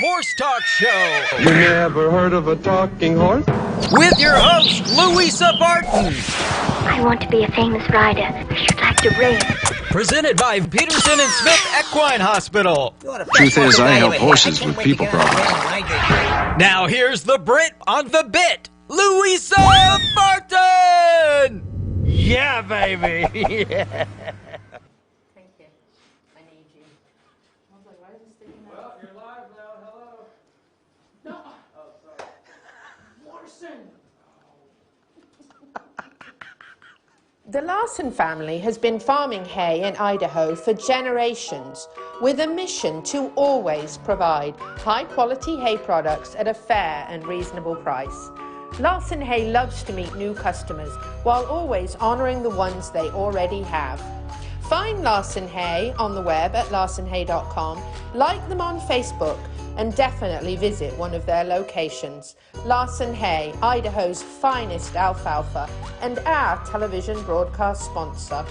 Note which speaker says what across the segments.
Speaker 1: Horse Talk Show.
Speaker 2: You never heard of a talking horse?
Speaker 1: With your host, Louisa Barton.
Speaker 3: I want to be a famous rider. I should like to race.
Speaker 1: Presented by Peterson and Smith Equine Hospital.
Speaker 4: Truth is, I help horses with people problems.
Speaker 1: Now here's the Brit on the bit, Louisa Barton.
Speaker 5: Yeah, baby. Yeah.
Speaker 6: Thank you. I need you. I was like, why is it sticking out?
Speaker 5: Well, you're live now. Hello.
Speaker 6: No.
Speaker 5: Oh, sorry.
Speaker 6: Larson. The Larson family has been farming hay in Idaho for generations, with a mission to always provide high-quality hay products at a fair and reasonable price. Larson Hay loves to meet new customers while always honoring the ones they already have. Find Larson Hay on the web at larsonhay.com, like them on Facebook, and definitely visit one of their locations. Larson Hay, Idaho's finest alfalfa, and our television broadcast sponsor.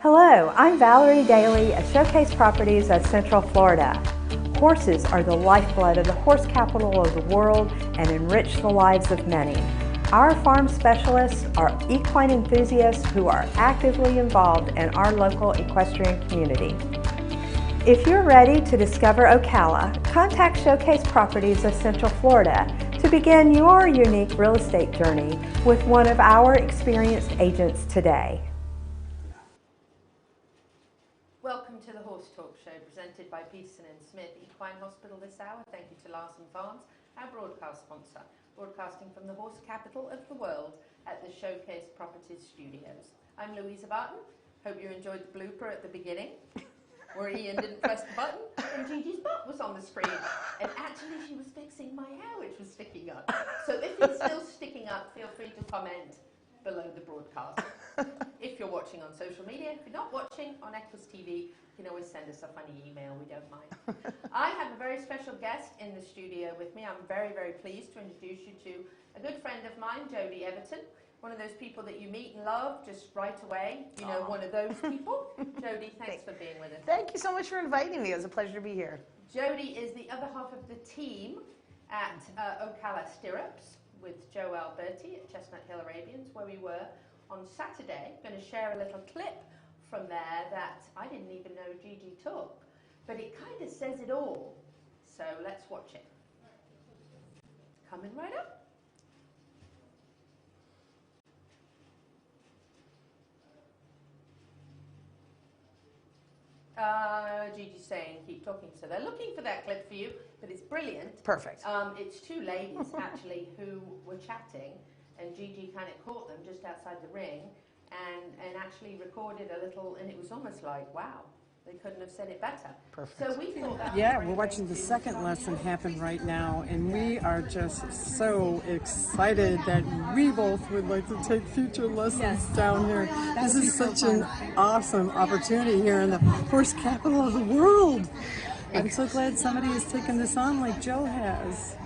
Speaker 7: Hello, I'm Valerie Daly of Showcase Properties of Central Florida. Horses are the lifeblood of the horse capital of the world and enrich the lives of many. Our farm specialists are equine enthusiasts who are actively involved in our local equestrian community. If you're ready to discover Ocala, contact Showcase Properties of Central Florida to begin your unique real estate journey with one of our experienced agents today.
Speaker 6: Welcome to the Horse Talk Show, presented by Peterson and Smith Equine Hospital this hour. Thank you to Larson Farms, our broadcast sponsor, broadcasting from the horse capital of the world at the Showcase Properties Studios. I'm Louisa Barton. Hope you enjoyed the blooper at the beginning, where Ian didn't press the button and Gigi's butt was on the screen. And actually she was fixing my hair, which was sticking up. So if it's still sticking up, feel free to comment below the broadcast. If you're watching on social media, if you're not watching on Equus TV, you can always send us a funny email, we don't mind. I have a very special guest in the studio with me. I'm very, very pleased to introduce you to a good friend of mine, Jody Everton. One of those people that you meet and love just right away. You know, one of those people. Jody, thanks for being with us.
Speaker 8: Thank you so much for inviting me. It was a pleasure to be here.
Speaker 6: Jody is the other half of the team at Ocala Stirrups with Joe Alberti at Chestnuthill Arabians, where we were on Saturday. I'm going to share a little clip from there that I didn't even know Gigi took, but it kind of says it all. So let's watch it. Coming right up. Gigi's saying keep talking, so they're looking for that clip for you, but it's brilliant.
Speaker 8: Perfect.
Speaker 6: It's two ladies actually who were chatting, and Gigi kind of caught them just outside the ring and actually recorded a little, and it was almost like, wow, they couldn't have said it better.
Speaker 8: Perfect.
Speaker 6: So we thought that
Speaker 9: Yeah, we're watching the second lesson happen right now, and we are just so excited that we both would like to take future lessons down here. This is such an awesome opportunity here in the horse capital of the world. I'm so glad somebody has taken this on like Joe has.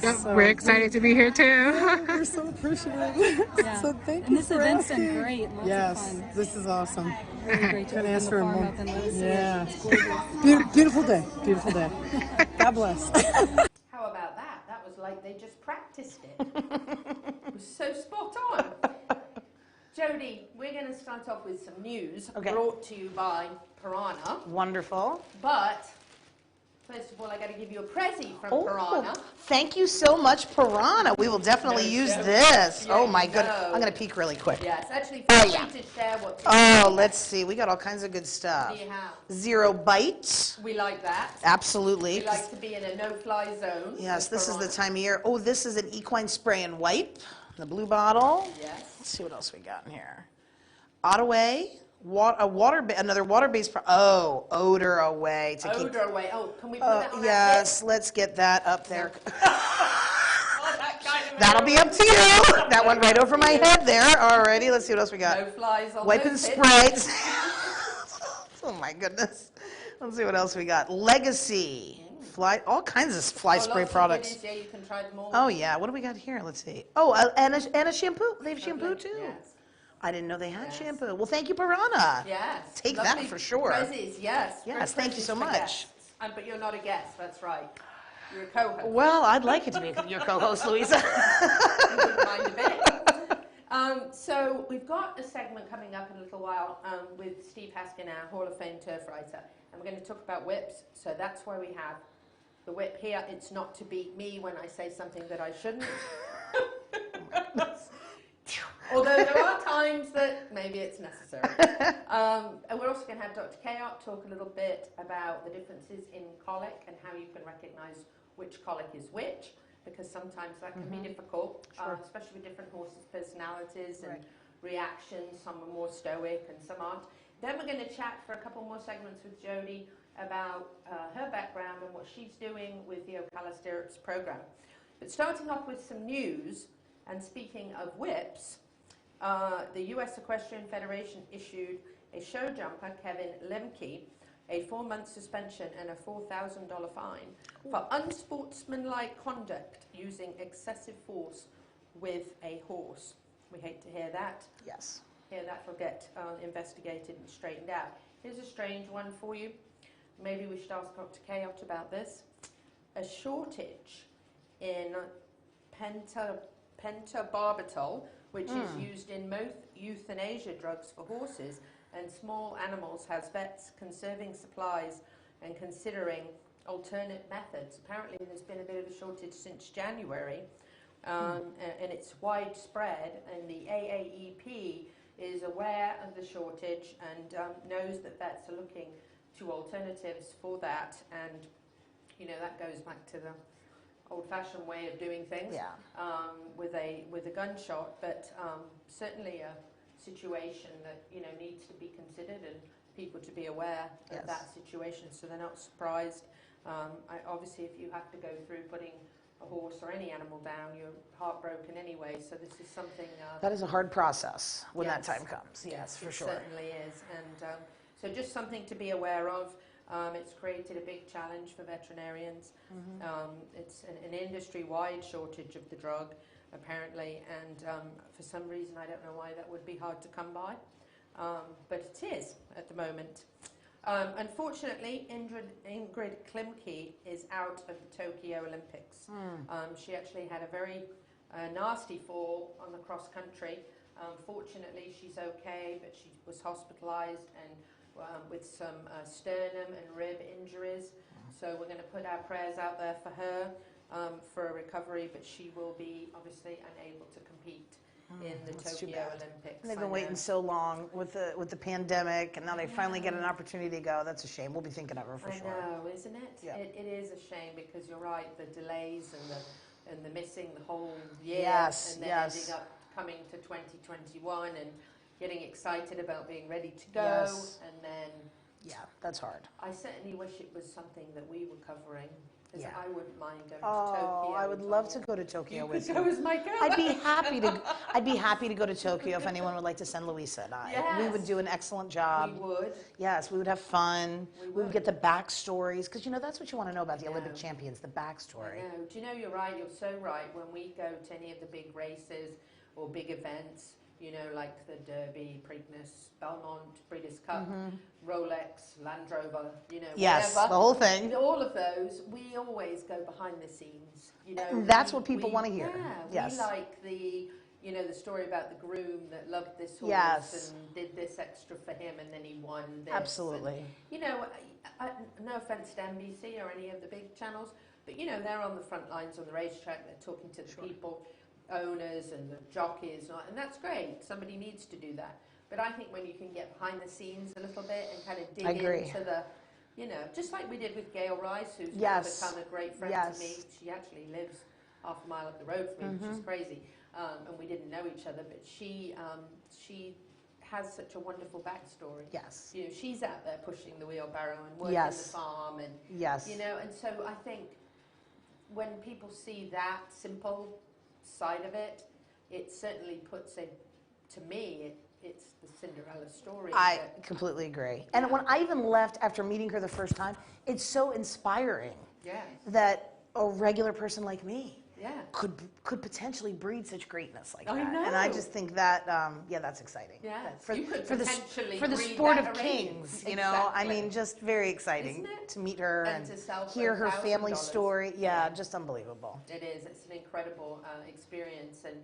Speaker 10: Yep, so we're excited to be here too.
Speaker 9: We're so appreciative.
Speaker 10: Yeah.
Speaker 9: So thank
Speaker 10: and
Speaker 9: you
Speaker 10: this
Speaker 9: for
Speaker 10: event's
Speaker 9: asking.
Speaker 10: been great. Lots
Speaker 9: Yes,
Speaker 10: of fun.
Speaker 9: this is awesome.
Speaker 10: Really great to
Speaker 9: Couldn't ask
Speaker 10: open
Speaker 9: for
Speaker 10: the
Speaker 9: a
Speaker 10: farm
Speaker 9: more.
Speaker 10: up and let us see
Speaker 9: Yeah.
Speaker 10: it. It's gorgeous.
Speaker 9: Beautiful day. Beautiful day. God bless.
Speaker 6: How about that? That was like they just practiced it. It was so spot on. Jody, we're going to start off with some news brought to you by Piranha.
Speaker 8: Wonderful.
Speaker 6: But first of all, I got to give you a prezi from Piranha.
Speaker 8: Thank you so much, Piranha. We will definitely use this.
Speaker 6: Yeah,
Speaker 8: Oh my
Speaker 6: you
Speaker 8: goodness.
Speaker 6: go.
Speaker 8: I'm going to peek really quick.
Speaker 6: Yes, actually, feel free to share what.
Speaker 8: Oh, let's see. We got all kinds of good stuff.
Speaker 6: What do you have?
Speaker 8: 0 bite.
Speaker 6: We like that.
Speaker 8: Absolutely.
Speaker 6: We like to be in a no-fly zone.
Speaker 8: Yes, this is the time of year. Oh, this is an equine spray and wipe. The blue bottle.
Speaker 6: Yes.
Speaker 8: Let's see what else we got in here. Ottaway. Another water-based. Odor away.
Speaker 6: Odor away. Oh, can we put that on
Speaker 8: yes, let's get that up there.
Speaker 6: that kind of
Speaker 8: That'll be up to you. That went right over my head there. Alrighty, let's see what else we got.
Speaker 6: No flies on
Speaker 8: Wipe and
Speaker 6: those
Speaker 8: spray.
Speaker 6: hits.
Speaker 8: Oh my goodness. Let's see what else we got. Legacy. fly, all kinds of fly spray
Speaker 6: lots of
Speaker 8: products.
Speaker 6: goodies, yeah, you can try them all.
Speaker 8: Oh yeah, what do we got here? Let's see. Oh, and a shampoo. They have shampoo too.
Speaker 6: Yes.
Speaker 8: I didn't know they had
Speaker 6: Yes.
Speaker 8: shampoo. Well, thank you, Piranha.
Speaker 6: Yes.
Speaker 8: Take
Speaker 6: Lovely
Speaker 8: that for sure.
Speaker 6: Prezzies, yes.
Speaker 8: Yes,
Speaker 6: Great
Speaker 8: thank you
Speaker 6: prezzies
Speaker 8: so
Speaker 6: for
Speaker 8: much.
Speaker 6: guests. But you're not a guest, that's right. You're a co-host.
Speaker 8: Well, I'd like it to be your co-host, Louisa.
Speaker 6: You wouldn't mind a bit. So we've got a segment coming up in a little while with Steve Haskin, our Hall of Fame turf writer, and we're going to talk about whips. So that's why we have the whip here. It's not to beat me when I say something that I shouldn't. Although there are times that maybe it's necessary. And we're also going to have Dr. Cayot talk a little bit about the differences in colic and how you can recognize which colic is which, because sometimes that can be difficult, especially with different horses' personalities and reactions. Some are more stoic and some aren't. Then we're going to chat for a couple more segments with Jody about her background and what she's doing with the Ocala Stirrups program. But starting off with some news, and speaking of whips, the U.S. Equestrian Federation issued a show jumper, Kevin Lemke, a 4-month suspension and a $4,000 fine for unsportsmanlike conduct using excessive force with a horse. We hate to hear that.
Speaker 8: Yes.
Speaker 6: Hear that will get investigated and straightened out. Here's a strange one for you. Maybe we should ask Dr. Cayot about this. A shortage in pentobarbital, which is used in most euthanasia drugs for horses and small animals, has vets conserving supplies and considering alternate methods. Apparently there's been a bit of a shortage since January, and it's widespread, and the AAEP is aware of the shortage and knows that vets are looking to alternatives for that, and you know that goes back to the old-fashioned way of doing things, with a gunshot, but certainly a situation that needs to be considered and people to be aware of that situation, so they're not surprised. Obviously, if you have to go through putting a horse or any animal down, you're heartbroken anyway. So this is something
Speaker 8: that is a hard process when that time comes. Yes, for sure.
Speaker 6: It certainly is, and so just something to be aware of. It's created a big challenge for veterinarians. It's an industry-wide shortage of the drug, apparently, and for some reason, I don't know why that would be hard to come by, but it is at the moment. Unfortunately, Ingrid Klimke is out of the Tokyo Olympics. She actually had a very nasty fall on the cross country. Fortunately, she's okay, but she was hospitalized and with some sternum and rib injuries. So we're going to put our prayers out there for her for a recovery, but she will be obviously unable to compete in the Tokyo Olympics.
Speaker 8: And they've been waiting so long with the pandemic, and now they finally get an opportunity to go. That's a shame. We'll be thinking of her for sure.
Speaker 6: I know, isn't it? Yeah. It is a shame because you're right. The delays and the missing the whole year, and then ending up coming to 2021 and getting excited about being ready to go, and then
Speaker 8: that's hard.
Speaker 6: I certainly wish it was something that we were covering.
Speaker 8: Yeah.
Speaker 6: I wouldn't mind going to Tokyo.
Speaker 8: I would love to go to Tokyo with you.
Speaker 6: Go as my girl.
Speaker 8: I'd be happy to go to Tokyo if anyone would like to send Louisa and I.
Speaker 6: Yes.
Speaker 8: We would do an excellent job.
Speaker 6: We would.
Speaker 8: Yes, we would have fun. We would get the backstories, because that's what you want to know about the Olympic champions, the backstory.
Speaker 6: I know. Do you know, you're right, you're so right. When we go to any of the big races or big events, like the Derby, Preakness, Belmont, Breeders' Cup, Rolex, Land Rover,
Speaker 8: yes,
Speaker 6: whatever.
Speaker 8: The whole thing.
Speaker 6: All of those, we always go behind the scenes.
Speaker 8: And that's what people want to hear.
Speaker 6: Yeah, we like the story about the groom that loved this horse and did this extra for him, and then he won this.
Speaker 8: Absolutely.
Speaker 6: And, no offense to NBC or any of the big channels, but they're on the front lines on the racetrack. They're talking to the people, owners and the jockeys, and that's great. Somebody needs to do that. But I think when you can get behind the scenes a little bit and kind of dig into the, just like we did with Gail Rice, who's now become a great friend to me. She actually lives half a mile up the road from me, which is crazy. And we didn't know each other, but she has such a wonderful backstory.
Speaker 8: Yes.
Speaker 6: She's out there pushing the wheelbarrow and working the farm, and and so I think when people see that simple side of it, it certainly puts to me, it's the Cinderella story.
Speaker 8: I completely agree. And when I even left after meeting her the first time, it's so inspiring that a regular person like me could potentially breed such greatness like that.
Speaker 6: know.
Speaker 8: And I just think that, that's exciting.
Speaker 6: Yes.
Speaker 8: For the sport of kings, you know, I mean, just very exciting to meet her and
Speaker 6: to
Speaker 8: hear her family
Speaker 6: $1,000.
Speaker 8: story. Yeah, just unbelievable.
Speaker 6: It is. It's an incredible experience, and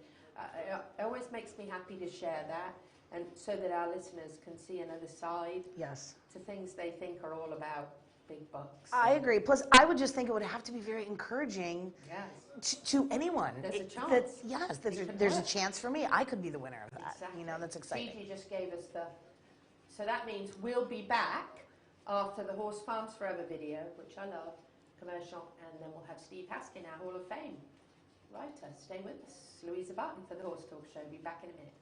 Speaker 6: it always makes me happy to share that, and so that our listeners can see another side to things they think are all about big bucks.
Speaker 8: I agree. Plus, I would just think it would have to be very encouraging to anyone.
Speaker 6: There's a chance.
Speaker 8: There's a chance for me. I could be the winner of that.
Speaker 6: Exactly.
Speaker 8: You know, that's exciting.
Speaker 6: Gigi just gave us so that means we'll be back after the Horse Farms Forever video, which I love, commercial, and then we'll have Steve Haskin, our Hall of Fame writer. Stay with us. Louisa Barton for the Horse Talk Show. Be back in a minute.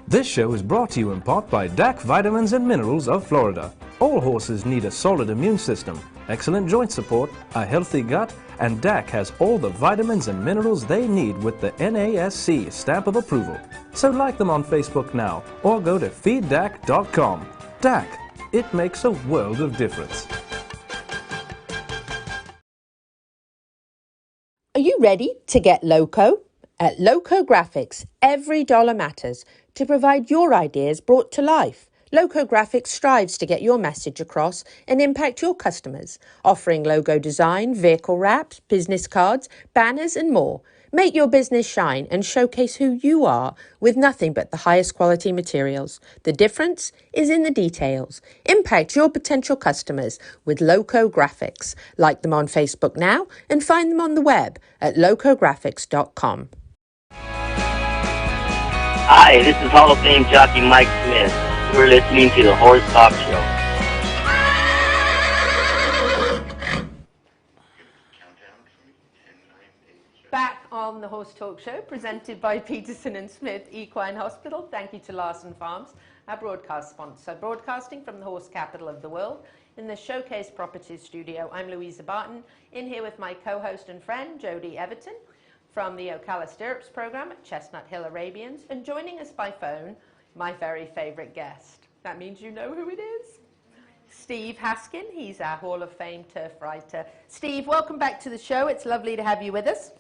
Speaker 11: This show is brought to you in part by DAC Vitamins and Minerals of Florida. All horses need a solid immune system, excellent joint support, a healthy gut, and DAC has all the vitamins and minerals they need with the NASC stamp of approval. So like them on Facebook now or go to feeddac.com. DAC, it makes a world of difference.
Speaker 12: Are you ready to get loco? At Loco Graphics, every dollar matters to provide your ideas brought to life. Loco Graphics strives to get your message across and impact your customers, offering logo design, vehicle wraps, business cards, banners and more. Make your business shine and showcase who you are with nothing but the highest quality materials. The difference is in the details. Impact your potential customers with Loco Graphics. Like them on Facebook now and find them on the web at locographics.com.
Speaker 13: Hi, this is Hall of Fame jockey Mike Smith. You're listening to the Horse Talk Show.
Speaker 6: Back on the Horse Talk Show, presented by Peterson and Smith Equine Hospital. Thank you to Larson Farms, our broadcast sponsor. Broadcasting from the horse capital of the world in the Showcase Properties studio, I'm Louisa Barton, in here with my co-host and friend, Jody Everton, from the Ocala Stirrups program at Chestnuthill Arabians, and joining us by phone, my very favorite guest. That means you know who it is. Steve Haskin. He's our Hall of Fame turf writer. Steve, welcome back to the show. It's lovely to have you with us.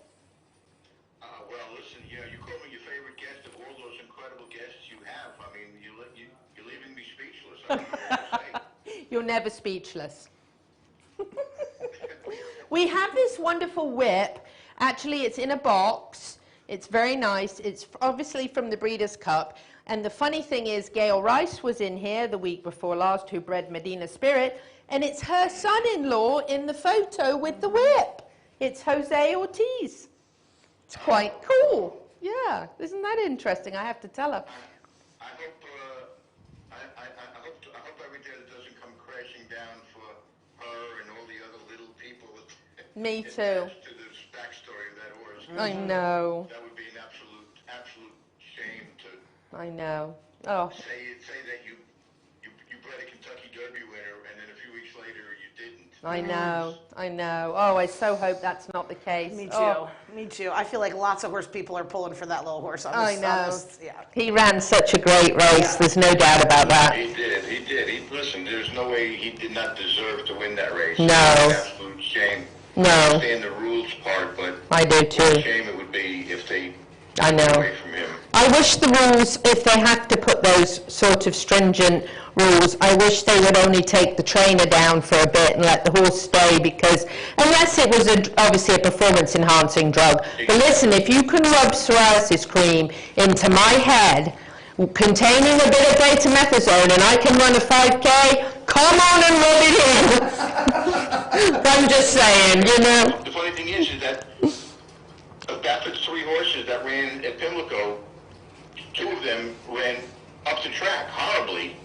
Speaker 14: Well, listen, you call me your favorite guest of all those incredible guests you have. I mean, you're leaving me speechless. I don't know what to say.
Speaker 6: You're never speechless. We have this wonderful whip. Actually, it's in a box. It's very nice. It's obviously from the Breeders' Cup. And the funny thing is, Gail Rice was in here the week before last, who bred Medina Spirit, and it's her son-in-law in the photo with the whip. It's Jose Ortiz. It's quite cool. Yeah, isn't that interesting? I have to tell her.
Speaker 14: I hope everything doesn't come crashing down for her and all the other little people.
Speaker 6: Me too.
Speaker 14: To the backstory of that horse.
Speaker 6: I know.
Speaker 14: That would be an absolute shame to.
Speaker 6: I know. Oh.
Speaker 14: Say that you bred a Kentucky Derby winner, and then a few weeks later you didn't.
Speaker 6: I know. I know. Oh, I so hope that's not the case.
Speaker 8: Me too.
Speaker 6: Oh.
Speaker 8: Me too. I feel like lots of horse people are pulling for that little horse.
Speaker 6: I know.
Speaker 8: Yeah.
Speaker 6: He ran such a great race. There's no doubt about that.
Speaker 14: He did. Listen, there's no way he did not deserve to win that race.
Speaker 6: No.
Speaker 14: It's an absolute shame.
Speaker 6: No.
Speaker 14: I understand the rules part, but
Speaker 6: I do too.
Speaker 14: what a shame it would be if they
Speaker 6: I know.
Speaker 14: took away from him.
Speaker 6: I wish the rules, if they have to put those sort of stringent rules, I wish they would only take the trainer down for a bit and let the horse stay, because unless it was obviously a performance-enhancing drug. But listen, if you can rub psoriasis cream into my head containing a bit of betamethasone and I can run a 5K, come on and rub it in. I'm just saying, you know.
Speaker 14: The funny thing is that of Baffert's 3 horses that ran at Pimlico, 2 of them ran up the track horribly,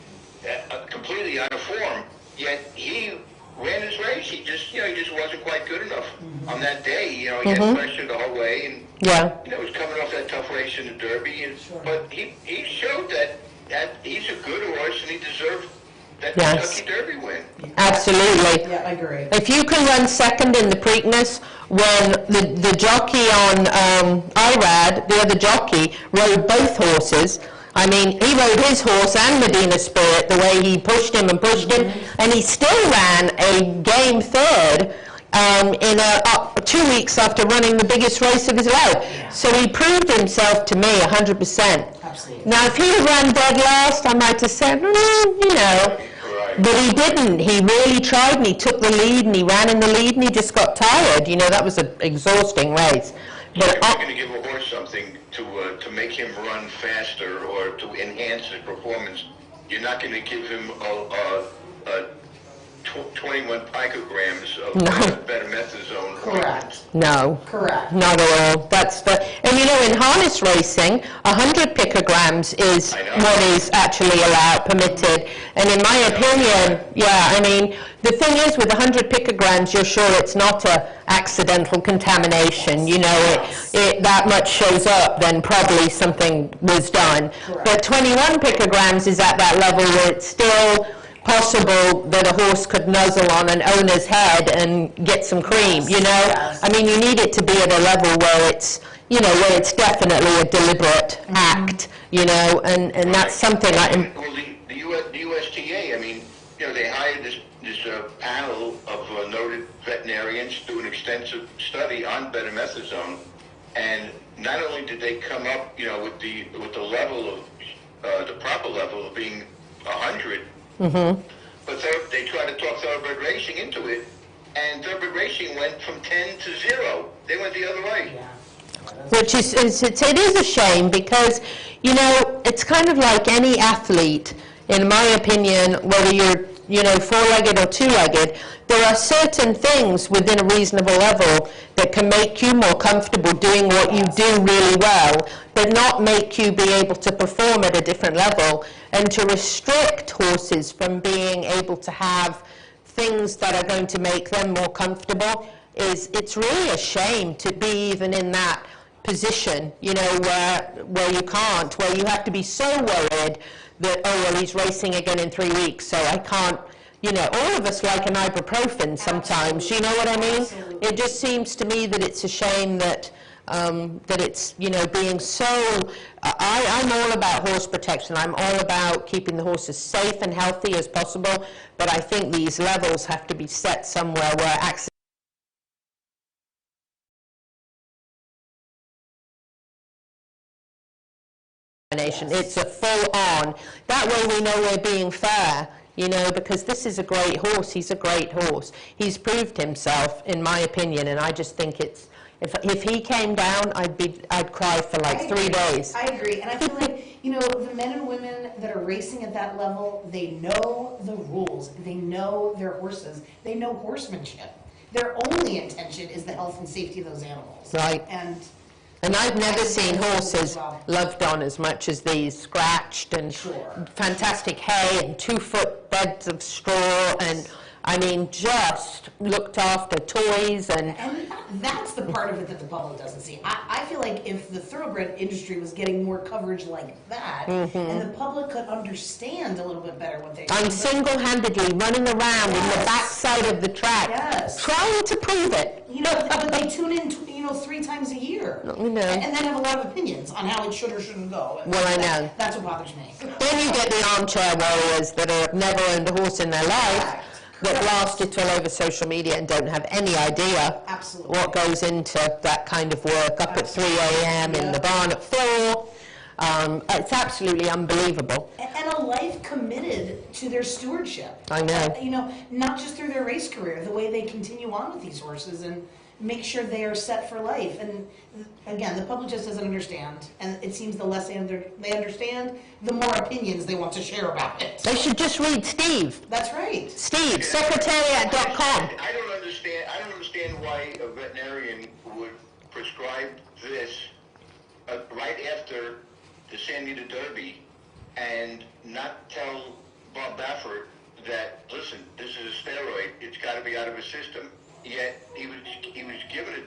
Speaker 14: completely out of form. Yet he ran his race. He just wasn't quite good enough on that day. He had pressure the whole way, and he was coming off that tough race in the Derby. And, but he showed that he's a good horse and he deserved that Kentucky Derby win.
Speaker 6: Absolutely.
Speaker 8: Yeah, I agree.
Speaker 6: If you can run second in the Preakness, when the jockey on IRAD, the other jockey, rode both horses, I mean, he rode his horse and Medina Spirit the way he pushed him, and he still ran a game third in 2 weeks after running the biggest race of his life. Yeah. So he proved himself to me 100%.
Speaker 8: Absolutely.
Speaker 6: Now, if he had run dead last, I might have said, you know. But he didn't. He really tried, and he took the lead, and he ran in the lead, and he just got tired. You know, that was an exhausting race. But
Speaker 14: if you're going to give a horse something to make him run faster or to enhance his performance, you're not going to give him a 21 picograms of betamethasone.
Speaker 8: Correct.
Speaker 6: No.
Speaker 8: Correct.
Speaker 6: Not at all. And you know, in harness racing, 100 picograms is what is actually permitted. And in my opinion, I mean, the thing is, with 100 picograms, you're sure it's not a accidental contamination. You know, it that much shows up, then probably something was done. Correct. But 21 picograms is at that level where it's still possible that a horse could nuzzle on an owner's head and get some cream, you know? Yes. I mean, you need it to be at a level where it's, you know, where it's definitely a deliberate act, you know, and that's something I...
Speaker 14: Well, the USTA, I mean, you know, they hired this panel of noted veterinarians to do an extensive study on betamethasone, and not only did they come up, you know, with the level of, the proper level of being 100, but they tried to talk Thoroughbred Racing into it, and Thoroughbred Racing went from 10 to 0. They went the other way.
Speaker 8: Yeah.
Speaker 6: Which is it is a shame, because, you know, it's kind of like any athlete, in my opinion, whether you're, you know, 4-legged or 2-legged, there are certain things within a reasonable level that can make you more comfortable doing what you do really well, but not make you be able to perform at a different level. And to restrict horses from being able to have things that are going to make them more comfortable it's really a shame to be even in that position, you know, where you can't, where you have to be so worried that, oh, well, he's racing again in 3 weeks, so I can't, you know, all of us like an ibuprofen sometimes, you know what I mean? Absolutely. It just seems to me that it's a shame that
Speaker 12: that it's, you know, being so, I'm all about horse protection. I'm all about keeping the horses safe and healthy as possible, but I think these levels have to be set somewhere where accidents. It's a full on. That way we know we're being fair, you know, because this is a great horse. He's a great horse. He's proved himself, in my opinion, and I just think it's, if he came down, I'd cry for like 3 days.
Speaker 8: I agree, and I feel like, you know, the men and women that are racing at that level, they know the rules. They know their horses. They know horsemanship. Their only intention is the health and safety of those animals.
Speaker 12: Right. And I've never seen horses loved on as much as these, scratched and fantastic hay and 2-foot beds of straw and, I mean, just looked after, toys and
Speaker 8: that's the part of it that the public doesn't see. I feel like if the thoroughbred industry was getting more coverage like that, and the public could understand a little bit better what they do.
Speaker 12: I'm single-handedly running around in the backside of the track, trying to prove it.
Speaker 8: You know, but they tune in, you know, 3 times a year, and then have a lot of opinions on how it should or shouldn't go.
Speaker 12: Well, I know.
Speaker 8: That's what bothers me.
Speaker 12: Then you get the armchair warriors that have never owned a horse in their life, that blast it all over social media and don't have any idea what goes into that kind of work, up at 3 a.m. in the barn at 4. It's absolutely unbelievable.
Speaker 8: And a life committed to their stewardship.
Speaker 12: I know.
Speaker 8: You know, not just through their race career, the way they continue on with these horses and make sure they are set for life. And again, the public just doesn't understand. And it seems the less they understand, the more opinions they want to share about it.
Speaker 12: They should just read Steve.
Speaker 8: That's right.
Speaker 12: Steve, secretariat.com.
Speaker 14: I don't understand why a veterinarian would prescribe this right after the San Diego Derby and not tell Bob Baffert that, listen, this is a steroid, it's got to be out of his system. Yet he was giving it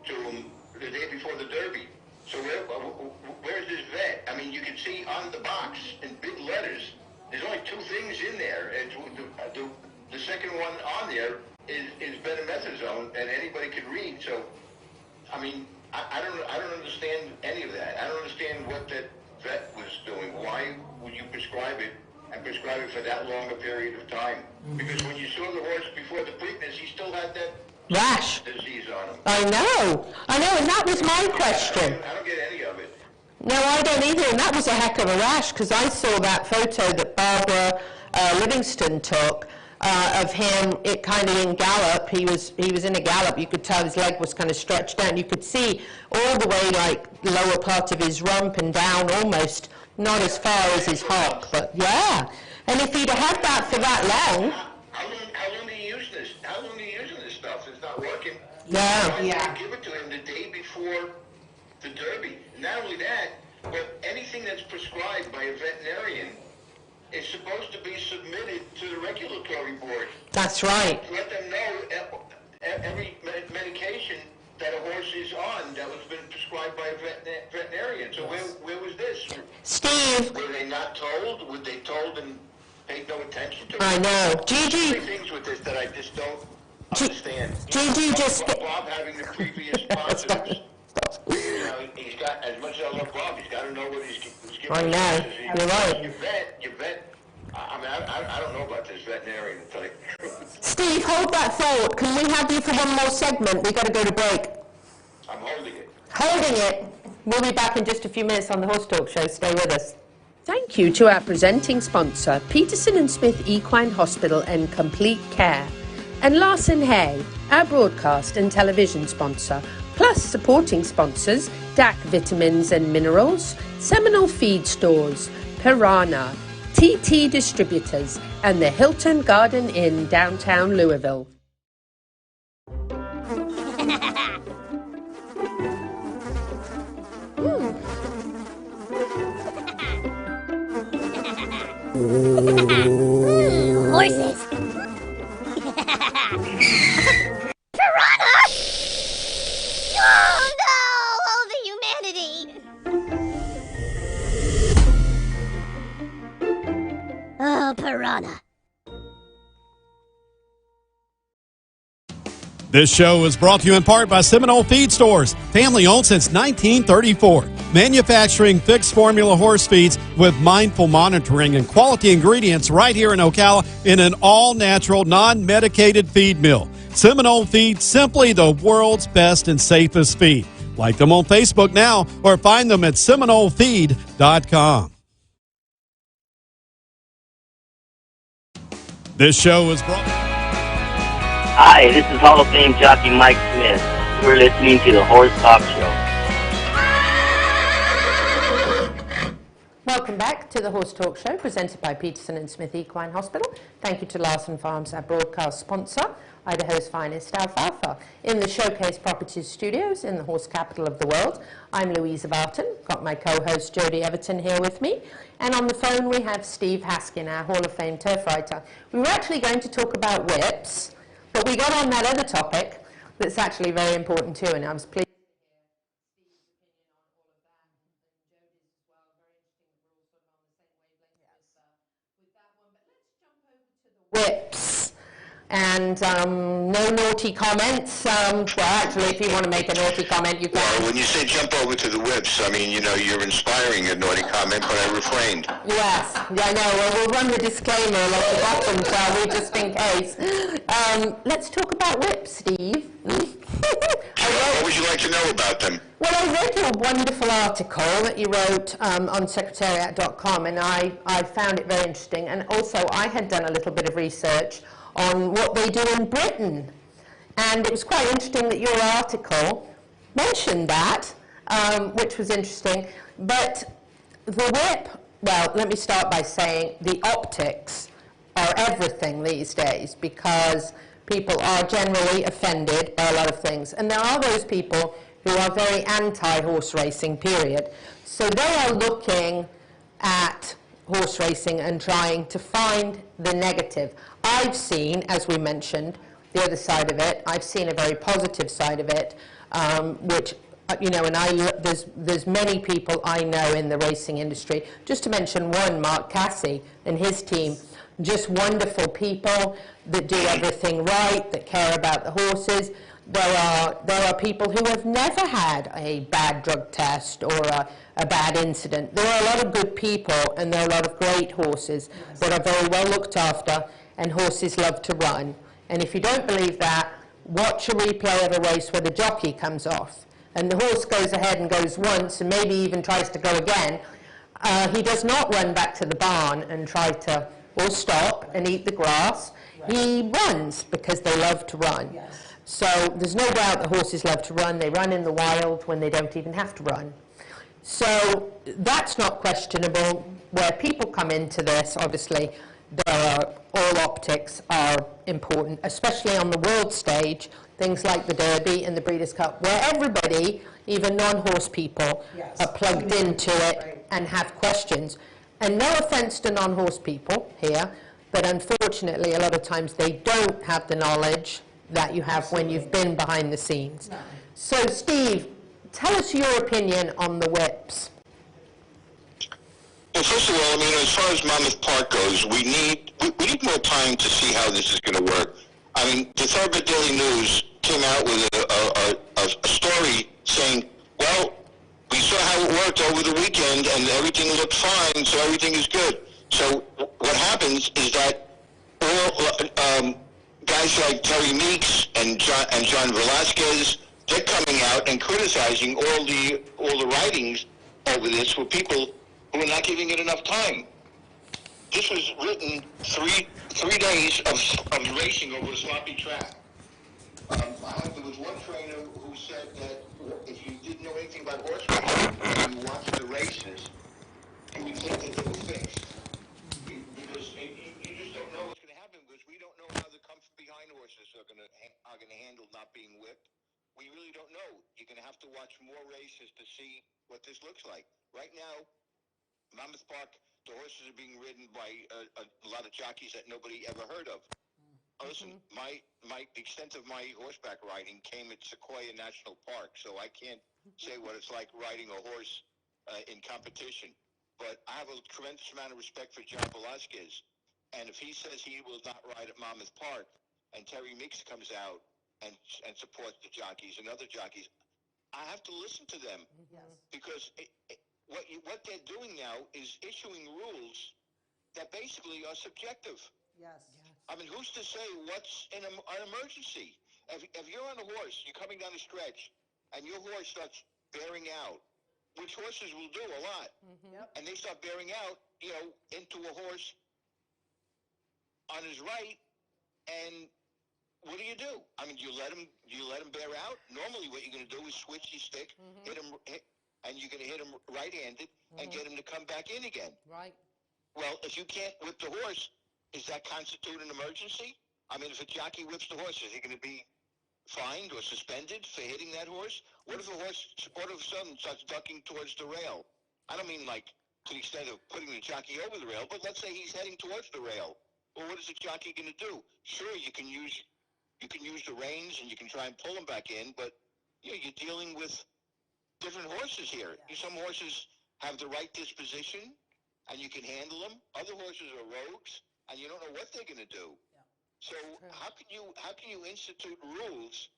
Speaker 14: to him the day before the Derby. So where's this vet? I mean, you can see on the box in big letters, there's only 2 things in there. And the second one on there is betamethasone, and anybody can read. So, I mean, I don't understand any of that. I don't understand what that vet was doing. Why would you prescribe it? And prescribe it for that long a period of time. Because when you saw the horse before the Preakness, he still had that
Speaker 12: rash
Speaker 14: disease on him.
Speaker 12: I know, and that was my question.
Speaker 14: I don't get any of it.
Speaker 12: No, I don't either, and that was a heck of a rash, because I saw that photo that Barbara Livingston took of him, it kind of in gallop. He was in a gallop. You could tell his leg was kind of stretched out. You could see all the way, like, lower part of his rump and down almost. Not as far as his hock, but yeah. And if he'd have had that for that long.
Speaker 14: How long are you using this? How long are you using this stuff? It's not working.
Speaker 12: Yeah.
Speaker 14: Give it to him the day before the Derby. Not only that, but anything that's prescribed by a veterinarian is supposed to be submitted to the regulatory board.
Speaker 12: That's right.
Speaker 14: Let them know every medication that a horse is on that was been prescribed by a veterinarian. So where was this?
Speaker 12: Steve.
Speaker 14: Were they not told? Were they told and paid no attention to?
Speaker 12: I know. Gigi.
Speaker 14: There are things with this that I just don't understand.
Speaker 12: Gigi just.
Speaker 14: Bob having the previous positives. You know, he's got, as much as I love Bob, he's got to know what he's giving.
Speaker 12: I know. You're right.
Speaker 14: You vet. I mean, I don't know about this veterinarian, to tell you the truth.
Speaker 12: Steve, hold that thought. Can we have you for one more segment? We've got to go to break.
Speaker 14: I'm holding it.
Speaker 12: Holding it. We'll be back in just a few minutes on the Horse Talk Show. Stay with us. Thank you to our presenting sponsor, Peterson and Smith Equine Hospital and Complete Care, and Larson Hay, our broadcast and television sponsor, plus supporting sponsors, DAC Vitamins and Minerals, Seminole Feed Stores, Piranha, TT Distributors, and the Hilton Garden Inn, downtown Louisville.
Speaker 3: Horses. Piranha! Oh no! Oh, the humanity! Oh, piranha.
Speaker 15: This show is brought to you in part by Seminole Feed Stores, family owned since 1934. Manufacturing fixed formula horse feeds with mindful monitoring and quality ingredients right here in Ocala in an all-natural, non-medicated feed mill. Seminole Feed, simply the world's best and safest feed. Like them on Facebook now or find them at SeminoleFeed.com. This show is brought.
Speaker 13: Hi, this is Hall of Fame jockey Mike Smith. You're listening to the Horse Talk Show.
Speaker 12: Welcome back to the Horse Talk Show, presented by Peterson and Smith Equine Hospital. Thank you to Larson Farms, our broadcast sponsor, Idaho's finest alfalfa. In the Showcase Properties Studios in the horse capital of the world, I'm Louise Everton. Got my co-host Jody Everton here with me. And on the phone we have Steve Haskin, our Hall of Fame turf writer. We were actually going to talk about whips, but we got on that other topic that's actually very important too, and I was pleased. Whips and no naughty comments. Well, actually, if you want to make a naughty comment, you can.
Speaker 14: Well, when you say jump over to the whips, I mean, you know, you're inspiring a naughty comment, but I refrained.
Speaker 12: Yes, I know. Well, we'll run the disclaimer along the bottom, shall we, just in case. Let's talk about whips, Steve.
Speaker 14: What would you like to know about them?
Speaker 12: Well, I read your wonderful article that you wrote on secretariat.com, and I found it very interesting. And also, I had done a little bit of research on what they do in Britain. And it was quite interesting that your article mentioned that, which was interesting. But the whip, well, let me start by saying the optics are everything these days, because people are generally offended by a lot of things. And there are those people who are very anti-horse racing, period. So they are looking at horse racing and trying to find the negative. I've seen, as we mentioned, the other side of it. I've seen a very positive side of it, which, you know, and there's many people I know in the racing industry. Just to mention one, Mark Cassie and his team, just wonderful people that do everything right, that care about the horses. There are people who have never had a bad drug test or a bad incident. There are a lot of good people, and there are a lot of great horses that are very well looked after, and horses love to run. And if you don't believe that, watch a replay of a race where the jockey comes off, and the horse goes ahead and goes once, and maybe even tries to go again. He does not run back to the barn and try to, or stop and eat the grass. He runs because they love to run. So there's no doubt the horses love to run. They run in the wild when they don't even have to run. So that's not questionable. Where people come into this, obviously, all optics are important, especially on the world stage, things like the Derby and the Breeders' Cup, where everybody, even non-horse people, are plugged into it and have questions. And no offense to non-horse people here, but unfortunately, a lot of times they don't have the knowledge that you have when you've been behind the scenes. So, Steve, tell us your opinion on the whips.
Speaker 14: Well, first of all, I mean, as far as Monmouth Park goes, we need more time to see how this is going to work. I mean, the Thoroughbred Daily News came out with a story saying, well, we saw how it worked over the weekend, and everything looked fine, so everything is good. So what happens is that all guys like Terry Meeks and John Velasquez, they're coming out and criticizing all the writings over this for people who are not giving it enough time. This was written three days of racing over a sloppy track. There was one trainer who said that if you didn't know anything about horse racing and you watched the races, you would think that they were fixed. Because you just don't know what's going to happen, because we don't know how the come from behind horses are going to handle not being whipped. We really don't know. You're going to have to watch more races to see what this looks like. Right now, Monmouth Park, the horses are being ridden by a lot of jockeys that nobody ever heard of. Listen, the extent of my horseback riding came at Sequoia National Park, so I can't say what it's like riding a horse in competition. But I have a tremendous amount of respect for John Velasquez, and if he says he will not ride at Monmouth Park, and Terry Meeks comes out and support the jockeys and other jockeys, I have to listen to them.
Speaker 8: Yes.
Speaker 14: Because what they're doing now is issuing rules that basically are subjective.
Speaker 8: Yes.
Speaker 14: I mean, who's to say what's an emergency? If you're on a horse, you're coming down a stretch, and your horse starts bearing out, which horses will do a lot, and they start bearing out, into a horse on his right, and what do? I mean, do you let him bear out? Normally, what you're going to do is switch your stick, hit him, and you're going to hit him right-handed and get him to come back in again.
Speaker 6: Right.
Speaker 14: Well, if you can't whip the horse, does that constitute an emergency? I mean, if a jockey whips the horse, is he going to be fined or suspended for hitting that horse? What if the horse all of a sudden starts ducking towards the rail? I don't mean like to the extent of putting the jockey over the rail, but let's say he's heading towards the rail. Well, what is the jockey going to do? Sure, you can use the reins and you can try and pull him back in, but you're dealing with different horses here.
Speaker 8: Yes.
Speaker 14: Some horses have the right disposition and you can handle them. Other horses are rogues and you don't know what they're going to do.
Speaker 8: Yeah.
Speaker 14: So how can you institute rules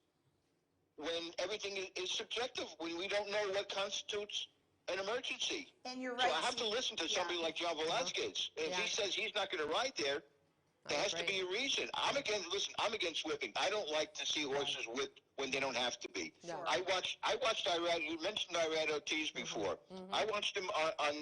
Speaker 14: when everything is subjective, when we don't know what constitutes an emergency?
Speaker 8: And you're
Speaker 14: So
Speaker 8: right.
Speaker 14: I have to listen to somebody like John Velasquez. If he says he's not going to ride there, there has to be a reason. I'm against whipping. I don't like to see horses whipped when they don't have to be.
Speaker 6: No.
Speaker 14: I watched Irad. You mentioned Irad Ortiz before. I watched him on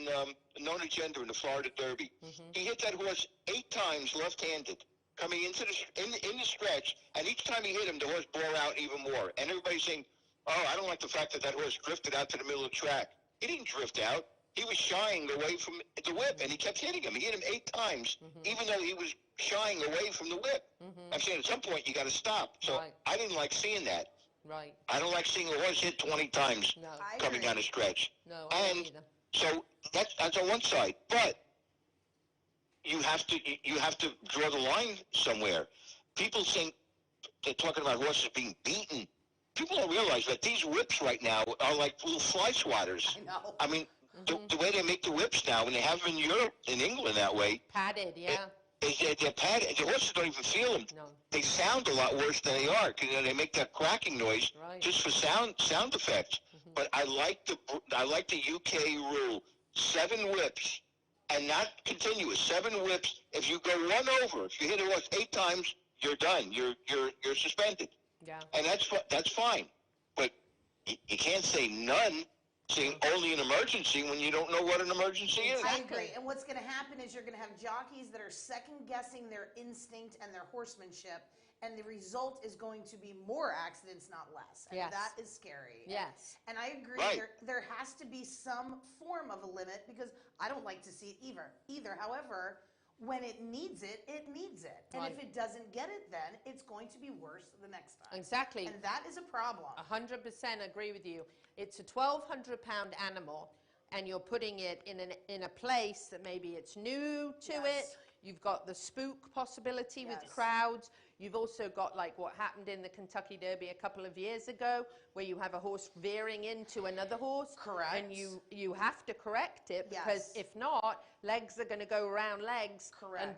Speaker 14: Non Agenda in the Florida Derby. He hit that horse 8 times left-handed, coming into in the stretch, and each time he hit him, the horse bore out even more. And everybody's saying, "Oh, I don't like the fact that horse drifted out to the middle of the track." He didn't drift out. He was shying away from the whip, and he kept hitting him. He hit him 8 times, even though he was shying away from the whip. I'm saying at some point you got to stop. So I didn't like seeing that.
Speaker 6: Right.
Speaker 14: I don't like seeing a horse hit 20 times coming down a stretch.
Speaker 6: No,
Speaker 14: and so that's on one side, but you have to draw the line somewhere. People think they're talking about horses being beaten. People don't realize that these whips right now are like little fly swatters.
Speaker 8: I know.
Speaker 14: I mean, the way they make the whips now, and they have them in Europe, in England that way.
Speaker 6: Padded, yeah.
Speaker 14: They're padded. The horses don't even feel them.
Speaker 6: No.
Speaker 14: They sound a lot worse than they are because they make that cracking noise just for sound effects. But I like the UK rule: 7 whips, and not continuous. 7 whips. If you go one over, if you hit a horse 8 times, you're done. You're suspended.
Speaker 6: Yeah.
Speaker 14: And that's fine. But you can't say none. Saying only an emergency when you don't know what an emergency is.
Speaker 8: I agree. And what's going to happen is you're going to have jockeys that are second-guessing their instinct and their horsemanship, and the result is going to be more accidents, not less. And that is scary.
Speaker 6: Yes.
Speaker 8: And I agree.
Speaker 14: Right.
Speaker 8: There has to be some form of a limit because I don't like to see it either. However, when it needs it, it needs it. And if it doesn't get it, then it's going to be worse the next time.
Speaker 6: Exactly.
Speaker 8: And that is a problem.
Speaker 6: 100% agree with you. It's a 1,200-pound animal, and you're putting it in a place that maybe it's new to it. You've got the spook possibility with crowds. You've also got like what happened in the Kentucky Derby a couple of years ago, where you have a horse veering into another horse.
Speaker 8: Correct.
Speaker 6: And you have to correct it because if not, legs are going to go around legs.
Speaker 8: Correct.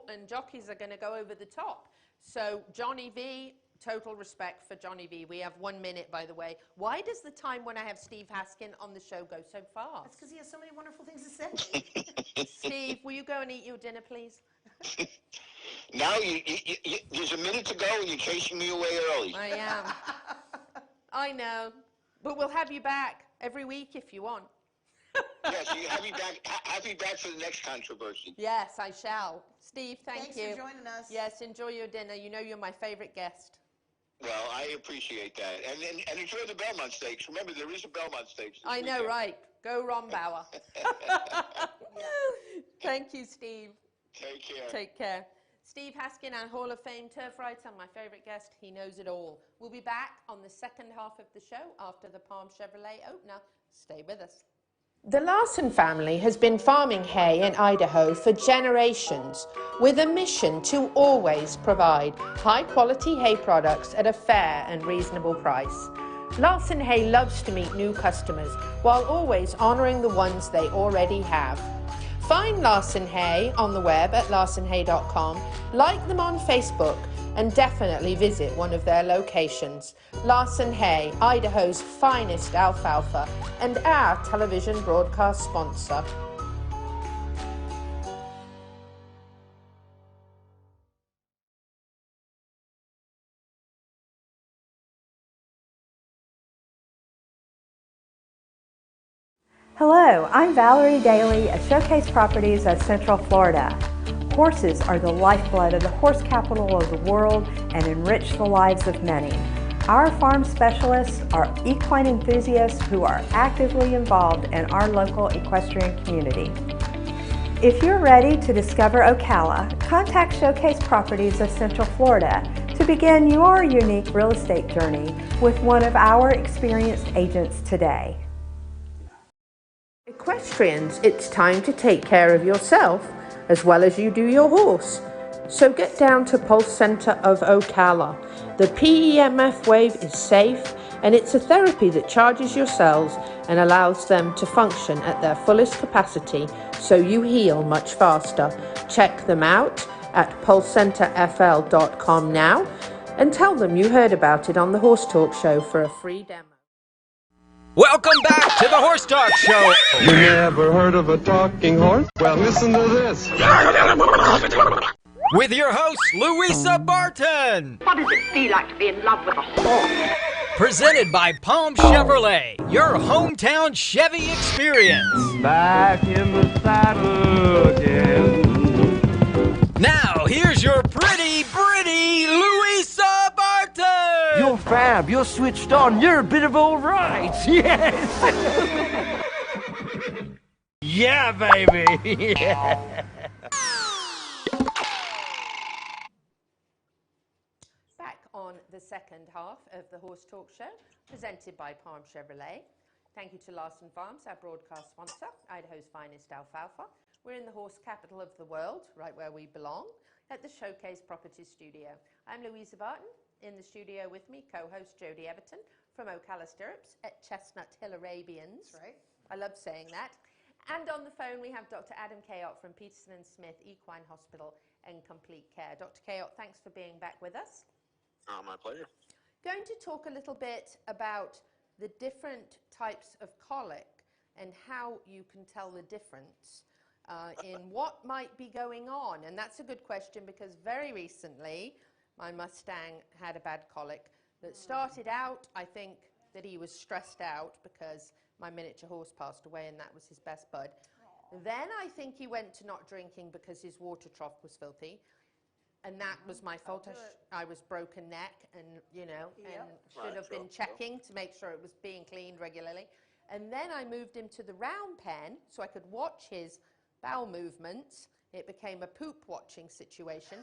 Speaker 6: And jockeys are going to go over the top. So Johnny V, total respect for Johnny V. We have 1 minute, by the way. Why does the time when I have Steve Haskin on the show go so fast?
Speaker 8: That's because he has so many wonderful things to say.
Speaker 6: Steve, will you go and eat your dinner, please?
Speaker 14: Now there's a minute to go and you're chasing me away early.
Speaker 6: I am. I know. But we'll have you back every week if you want.
Speaker 14: Yes, you have me back for the next controversy.
Speaker 6: Yes, I shall. Steve, thanks you.
Speaker 8: Thanks for joining us.
Speaker 6: Yes, enjoy your dinner. You know you're my favorite guest.
Speaker 14: Well, I appreciate that. And enjoy the Belmont Stakes. Remember, there is a Belmont Stakes.
Speaker 6: I know, right. Go Ron Bauer. Thank you, Steve.
Speaker 14: Take care.
Speaker 6: Take care. Steve Haskin, our Hall of Fame turf writer, my favorite guest. He knows it all. We'll be back on the second half of the show after the Palm Chevrolet opener. Stay with us. The Larson family has been farming hay in Idaho for generations with a mission to always provide high-quality hay products at a fair and reasonable price. Larson Hay loves to meet new customers while always honoring the ones they already have. Find Larson Hay on the web at larsonhay.com, like them on Facebook,
Speaker 12: and definitely visit one of their locations. Larson Hay, Idaho's finest alfalfa, and our television broadcast sponsor.
Speaker 7: Hello, I'm Valerie Daly at Showcase Properties of Central Florida. Horses are the lifeblood of the horse capital of the world and enrich the lives of many. Our farm specialists are equine enthusiasts who are actively involved in our local equestrian community. If you're ready to discover Ocala, contact Showcase Properties of Central Florida to begin your unique real estate journey with one of our experienced agents today.
Speaker 12: Equestrians, it's time to take care of yourself as well as you do your horse. So get down to Pulse Center of Ocala. The PEMF wave is safe, and it's a therapy that charges your cells and allows them to function at their fullest capacity so you heal much faster. Check them out at pulsecenterfl.com now and tell them you heard about it on the Horse Talk Show for a free demo.
Speaker 1: Welcome back to the Horse Talk Show.
Speaker 2: You never heard of a talking horse? Well, listen to this.
Speaker 1: With your host, Louisa Barton.
Speaker 3: What does it feel like to be in love with a horse?
Speaker 1: Presented by Palm Chevrolet, your hometown Chevy experience.
Speaker 5: Back in the saddle again.
Speaker 1: Now, here's your pretty Louisa Barton.
Speaker 5: You're fab. You're switched on. You're a bit of all right. Yes. Yeah, baby. Yeah.
Speaker 6: Back on the second half of the Horse Talk Show, presented by Palm Chevrolet. Thank you to Larson Farms, our broadcast sponsor, Idaho's finest alfalfa. We're in the horse capital of the world, right where we belong, at the Showcase Properties Studio. I'm Louisa Barton. In the studio with me, co-host Jody Everton from Ocala Stirrups at Chestnuthill Arabians. That's right. I love saying that. And on the phone we have Dr. Adam Cayot from Peterson and Smith Equine Hospital and Complete Care. Dr. Cayot, thanks for being back with us.
Speaker 4: My pleasure.
Speaker 6: Going to talk a little bit about the different types of colic and how you can tell the difference in what might be going on. And that's a good question because very recently my Mustang had a bad colic that started out, I think, that he was stressed out because my miniature horse passed away and that was his best bud. Then I think he went to not drinking because his water trough was filthy. And that was my fault. I was broken neck and, you know, and should have been checking to make sure it was being cleaned regularly. And then I moved him to the round pen so I could watch his bowel movements. It became a poop watching situation.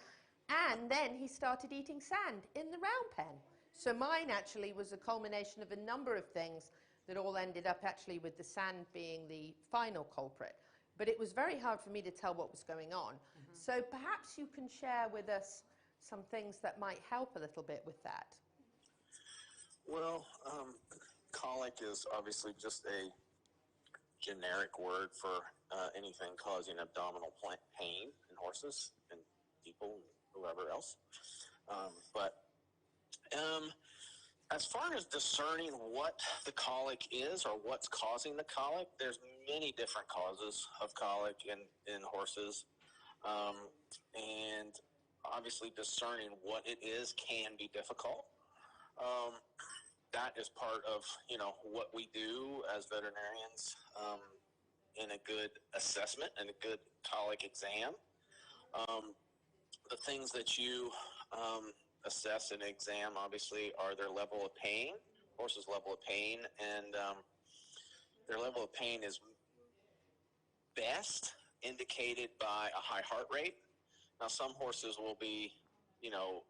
Speaker 6: And then he started eating sand in the round pen. So mine actually was a culmination of a number of things that all ended up actually with the sand being the final culprit. But it was very hard for me to tell what was going on. So perhaps you can share with us some things that might help a little bit with that.
Speaker 4: Well, colic is obviously just a generic word for anything causing abdominal pain in horses and people, whoever else. As far as discerning what the colic is or what's causing the colic, there's many different causes of colic in horses. And obviously discerning what it is can be difficult. That is part of, you know, what we do as veterinarians in a good assessment and a good colic exam. The things that you assess in an exam, obviously, are their level of pain, horses' level of pain, and their level of pain is best indicated by a high heart rate. Now, some horses will be, you know,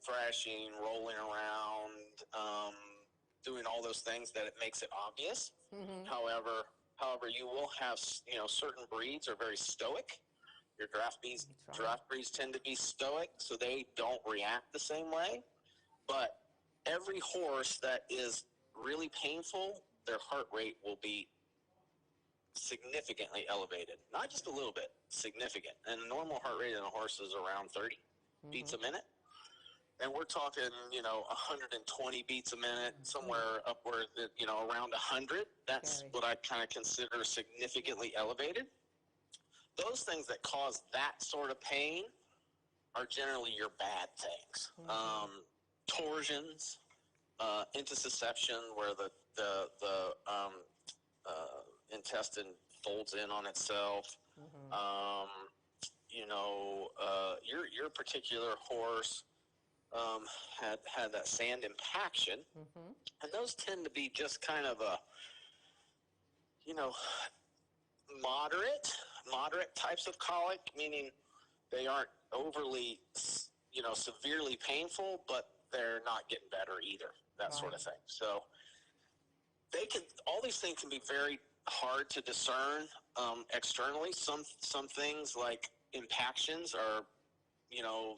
Speaker 4: thrashing, rolling around, doing all those things that it makes it obvious. However, you will have, you know, certain breeds are very stoic. Your giraffe breeds tend to be stoic, so they don't react the same way. But every horse that is really painful, their heart rate will be significantly elevated. Not just a little bit, significant. And the normal heart rate in a horse is around 30 beats a minute. and we're talking, 120 beats a minute, somewhere upward, around 100. That's what I kind of consider significantly elevated. Those things that cause that sort of pain are generally your bad things. Torsions, intussusception, where the intestine folds in on itself. Your particular horse had that sand impaction, and those tend to be just kind of a, moderate types of colic, meaning they aren't overly, severely painful, but they're not getting better either, that sort of thing. So all these things can be very hard to discern externally. Some things like impactions are,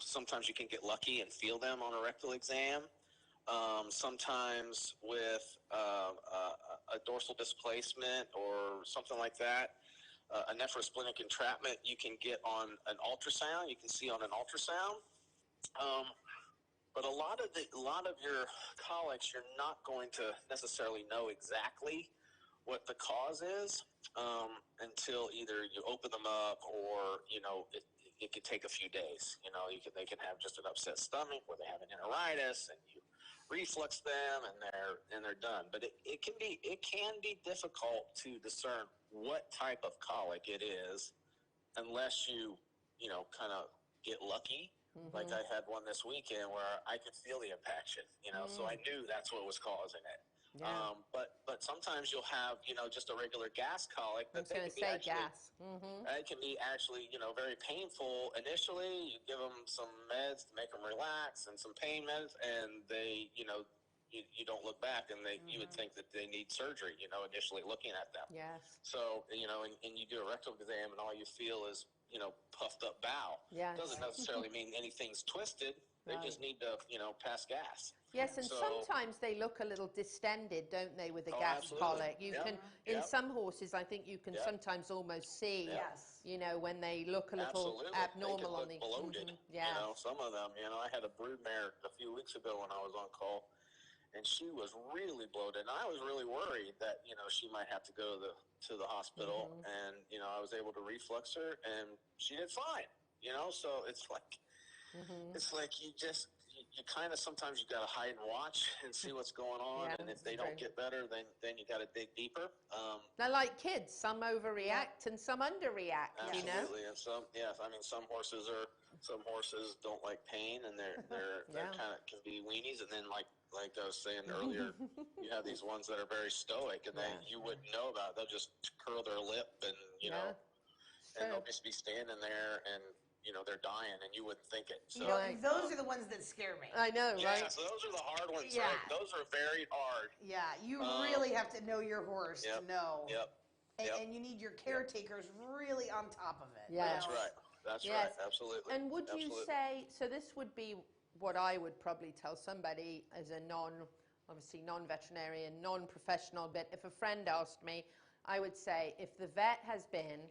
Speaker 4: sometimes you can get lucky and feel them on a rectal exam. Sometimes with a dorsal displacement or something like that, a nephrosplenic entrapment you can get on an ultrasound. You can see on an ultrasound. But a lot of your colics, you're not going to necessarily know exactly what the cause is until either you open them up or, it could take a few days. They can have just an upset stomach where they have an enteritis, and you reflux them, and they're done. But it can be difficult to discern what type of colic it is unless you kind of get lucky. Like I had one this weekend where I could feel the impaction, so I knew that's what was causing it.
Speaker 6: Yeah.
Speaker 4: But sometimes you'll have, just a regular gas colic.
Speaker 6: I was going to say gas.
Speaker 4: It can be actually, very painful initially. You give them some meds to make them relax and some pain meds, and they, you don't look back, and you would think that they need surgery, initially looking at them.
Speaker 6: Yes.
Speaker 4: So, and you do a rectal exam, and all you feel is, puffed up bowel.
Speaker 6: Yes.
Speaker 4: Doesn't necessarily mean anything's twisted. They just need to, pass gas.
Speaker 6: Yes, and sometimes they look a little distended, don't they, with the gas colic? You can, in some horses, I think you can sometimes almost see, when they look a little abnormal on the
Speaker 4: bloated. Some of them. I had a broodmare a few weeks ago when I was on call, and she was really bloated, and I was really worried that she might have to go to the hospital, and I was able to reflux her, and she did fine. So it's like you kind of sometimes you got to hide and watch and see what's going on, and if they don't get better, then you got to dig deeper.
Speaker 6: They're like kids; some overreact and some underreact.
Speaker 4: Absolutely, and some horses don't like pain, and they're kind of can be weenies, and then like I was saying earlier, you have these ones that are very stoic, and you wouldn't know about it. They'll just curl their lip, and and they'll just be standing there, and they're dying, and you wouldn't think it. So
Speaker 8: those are the ones that scare me.
Speaker 6: I know, right?
Speaker 4: Yeah, so those are the hard ones. Yeah. Right? Those are very hard.
Speaker 8: Yeah, you really have to know your horse to know.
Speaker 4: Yep.
Speaker 8: And you need your caretakers really on top of it.
Speaker 6: Yeah.
Speaker 4: That's right. That's right. Absolutely.
Speaker 6: And would you say, so this would be what I would probably tell somebody as a non-veterinarian, non-professional, but if a friend asked me, I would say if the vet has been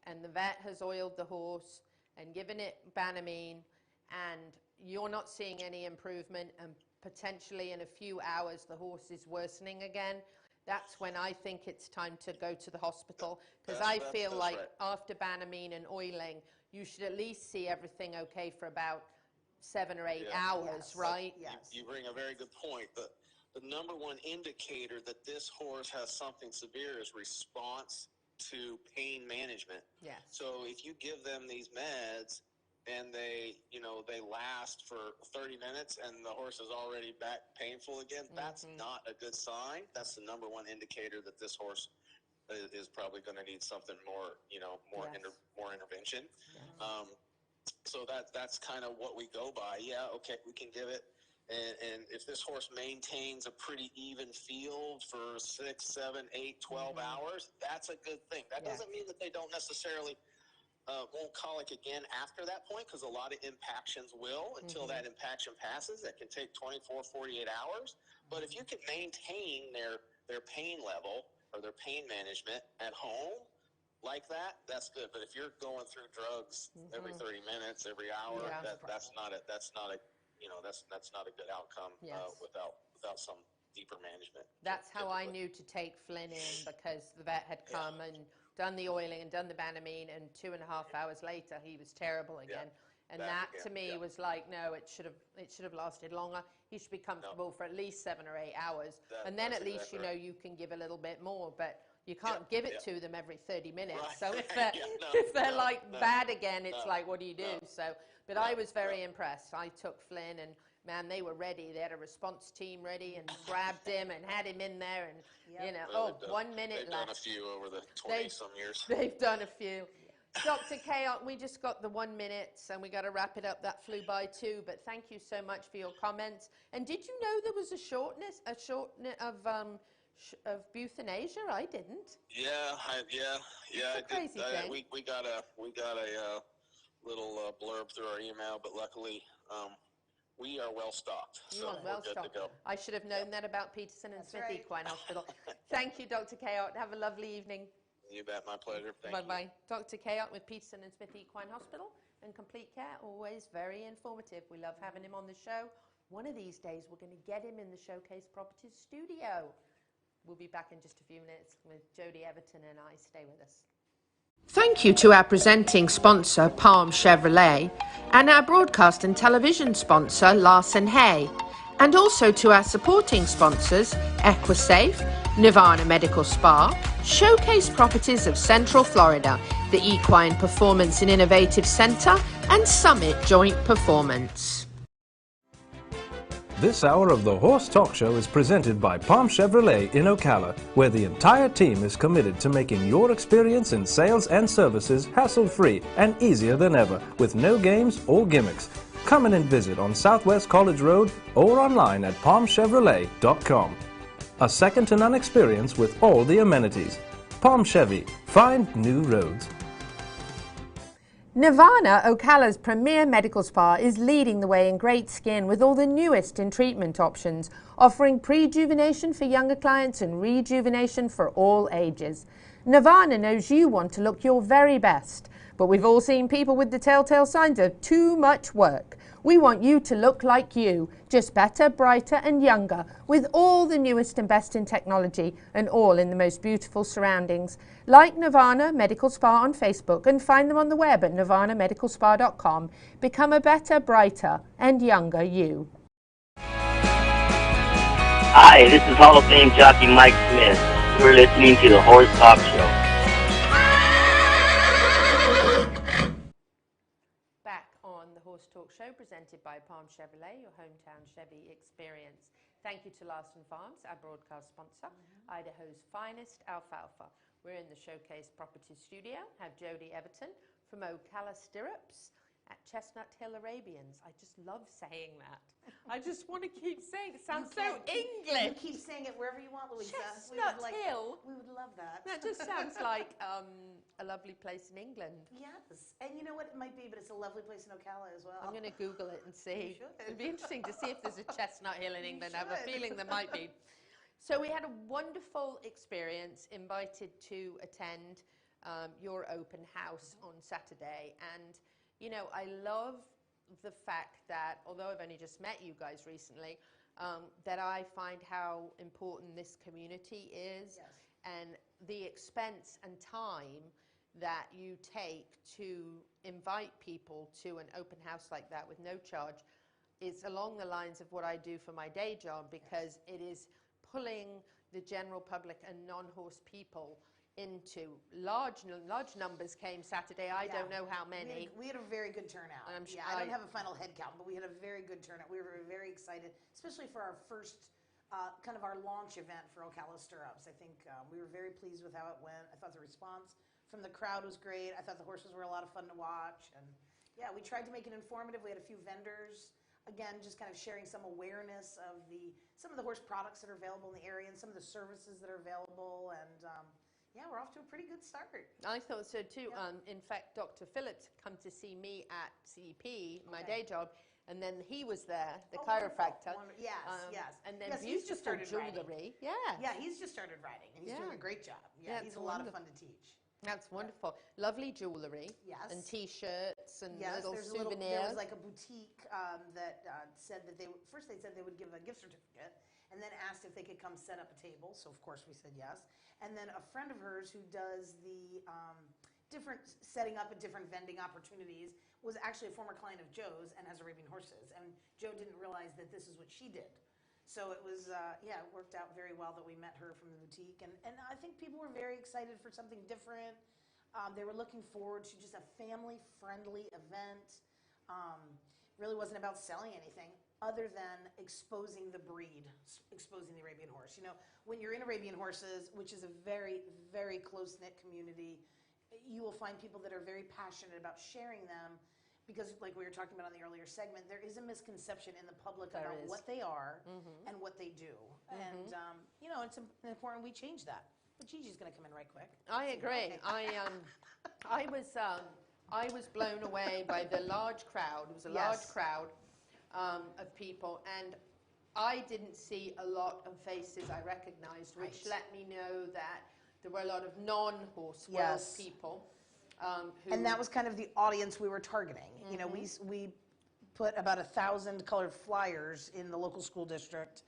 Speaker 6: and the vet has oiled the horse and given it Banamine, and you're not seeing any improvement, and potentially in a few hours the horse is worsening again, that's when I think it's time to go to the hospital, because I feel like after Banamine and oiling, you should at least see everything okay for about 7 or 8 hours, right?
Speaker 4: Yes. You bring a very good point. The number one indicator that this horse has something severe is response to pain management.
Speaker 6: Yes.
Speaker 4: So if you give them these meds and they last for 30 minutes and the horse is already back painful again, that's not a good sign. That's the number one indicator that this horse is probably going to need something more, more intervention. Yes. So that's kind of what we go by. Yeah, okay, we can give it. And if this horse maintains a pretty even field for 6, 7, 8, 12 hours, that's a good thing. That doesn't mean that they don't necessarily won't colic again after that point, because a lot of impactions will until that impaction passes. That can take 24, 48 hours. But if you can maintain their pain level or their pain management at home like that, that's good. But if you're going through drugs every 30 minutes, every hour, that's not that's not a good outcome without some deeper management.
Speaker 6: That's how I knew to take Flynn in, because the vet had come and done the oiling and done the Banamine, and 2.5 hours later he was terrible again. And that to me was like, no, it should have lasted longer. He should be comfortable for at least 7 or 8 hours, and then at least you can give a little bit more. But you can't give it to them every 30 minutes. Right. So if they're bad again, it's like, what do you do? But I was very impressed. I took Flynn, and man, they were ready. They had a response team ready and grabbed him and had him in there, and 1 minute left.
Speaker 4: They've done a few over the 20-some years.
Speaker 6: They've done a few. Dr. Cayot, we just got the 1 minute, and we got to wrap it up. That flew by too. But thank you so much for your comments. And did you know there was a shortness of euthanasia? I didn't.
Speaker 4: I did. We got a little blurb through our email, but luckily we are well stocked.
Speaker 6: You are well stocked. I should have known that about Peterson and Smith Equine Hospital. Thank you, Dr. Cayot. Have a lovely evening.
Speaker 4: You bet, my pleasure. Thank you.
Speaker 6: Bye-bye. Dr. Cayot with Peterson and Smith Equine Hospital and Complete Care, always very informative. We love having him on the show. One of these days, we're going to get him in the Showcase Properties studio. We'll be back in just a few minutes with Jody Everton and I. Stay with us.
Speaker 12: Thank you to our presenting sponsor, Palm Chevrolet, and our broadcast and television sponsor, Larson Hay, and also to our supporting sponsors, Equisafe, Nirvana Medical Spa, Showcase Properties of Central Florida, the Equine Performance and Innovative Center, and Summit Joint Performance.
Speaker 11: This hour of the Horse Talk Show is presented by Palm Chevrolet in Ocala, where the entire team is committed to making your experience in sales and services hassle-free and easier than ever, with no games or gimmicks. Come in and visit on Southwest College Road or online at palmchevrolet.com. A second-to-none experience with all the amenities. Palm Chevy. Find new roads.
Speaker 12: Nirvana, Ocala's premier medical spa, is leading the way in great skin with all the newest in treatment options, offering prejuvenation for younger clients and rejuvenation for all ages. Nirvana knows you want to look your very best, but we've all seen people with the telltale signs of too much work. We want you to look like you, just better, brighter and younger, with all the newest and best in technology and all in the most beautiful surroundings. Like Nirvana Medical Spa on Facebook and find them on the web at nirvanamedicalspa.com. Become a better, brighter and younger you.
Speaker 13: Hi, this is Hall of Fame jockey Mike Smith. You're listening to the Horse Talk Show.
Speaker 6: Horse Talk Show presented by Palm Chevrolet, your hometown Chevy experience. Thank you to Larson Farms, our broadcast sponsor, Idaho's finest alfalfa. We're in the Showcase Properties studio, have Jody Everton from Ocala Stirrups at Chestnuthill Arabians. I just love saying that. I just want to keep saying it. It sounds so English.
Speaker 8: You keep saying it wherever you want, Louisa.
Speaker 6: Chestnuthill.
Speaker 8: We would love that.
Speaker 6: That just sounds like a lovely place in England.
Speaker 8: Yes. And you know what? It might be, but it's a lovely place in Ocala as well.
Speaker 6: I'm going to Google it and see.
Speaker 8: You should.
Speaker 6: It'd be interesting to see if there's a Chestnuthill in England. I have a feeling there might be. So we had a wonderful experience, invited to attend your open house on Saturday. And, you know, I love the fact that, although I've only just met you guys recently, that I find how important this community is, and the expense and time that you take to invite people to an open house like that with no charge is along the lines of what I do for my day job, because it is pulling the general public and non-horse people into large numbers came Saturday. I don't know how many.
Speaker 8: We had a very good turnout. I don't have a final head count, but we had a very good turnout. We were very excited, especially for our first kind of our launch event for Ocala Stirrups. I think we were very pleased with how it went. I thought the response from the crowd was great. I thought the horses were a lot of fun to watch. And yeah, we tried to make it informative. We had a few vendors, again, just kind of sharing some awareness of some of the horse products that are available in the area and some of the services that are available. And yeah, we're off to a pretty good start.
Speaker 6: I thought so too. Yeah. In fact, Dr. Phillips come to see me at CEP, my day job, and then he was there, the chiropractor.
Speaker 8: Yes, yes.
Speaker 6: And then
Speaker 8: he's just started
Speaker 6: jewelry.
Speaker 8: riding. Yeah, he's just started riding, and he's doing a great job. Yeah, he's a lot of fun to teach.
Speaker 12: That's wonderful. Lovely jewellery.
Speaker 8: Yes.
Speaker 12: And T-shirts and
Speaker 8: Yes,
Speaker 12: little
Speaker 8: there's
Speaker 12: souvenirs.
Speaker 8: there was like a boutique that said that first they said they would give a gift certificate, and then asked if they could come set up a table. So of course we said yes. And then a friend of hers who does the different setting up at different vending opportunities was actually a former client of Joe's and has Arabian horses. And Joe didn't realize that this is what she did. So it was, it worked out very well that we met her from the boutique. And I think people were very excited for something different. They were looking forward to just a family-friendly event. Really wasn't about selling anything other than exposing the breed, exposing the Arabian horse. You know, when you're in Arabian horses, which is a very, very close-knit community, you will find people that are very passionate about sharing them because, like we were talking about on the earlier segment, there is a misconception in the public about what they are and what they do. And, you know, it's important we change that. But Gigi's going to come in right quick.
Speaker 12: I agree.
Speaker 8: Okay.
Speaker 12: I was blown away by the large crowd. It was a large crowd of people, and I didn't see a lot of faces I recognized, which let me know that there were a lot of non-horse world people.
Speaker 8: And that was kind of the audience we were targeting. You know, we put about 1,000 colored flyers in the local school district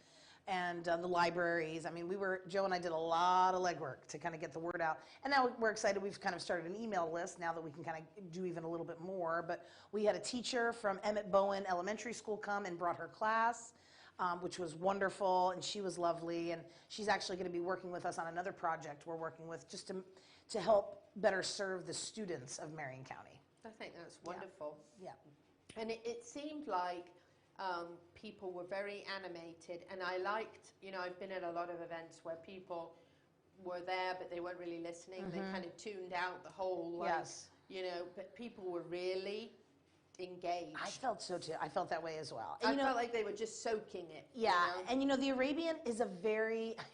Speaker 8: and the libraries. I mean, Joe and I did a lot of legwork to kind of get the word out. And now we're excited. We've kind of started an email list now that we can kind of do even a little bit more. But we had a teacher from Emmett Bowen Elementary School come and brought her class, which was wonderful, and she was lovely. And she's actually going to be working with us on another project we're working with just to help better serve the students of Marion County.
Speaker 12: I think that's wonderful.
Speaker 8: Yeah.
Speaker 12: And it seemed like people were very animated, and I liked, you know, I've been at a lot of events where people were there but they weren't really listening. They kind of tuned out the whole, like, you know, but people were really engaged.
Speaker 8: I felt so too. I felt that way as well.
Speaker 12: And I felt like they were just soaking it.
Speaker 8: Yeah,
Speaker 12: you know?
Speaker 8: and you know, the Arabian is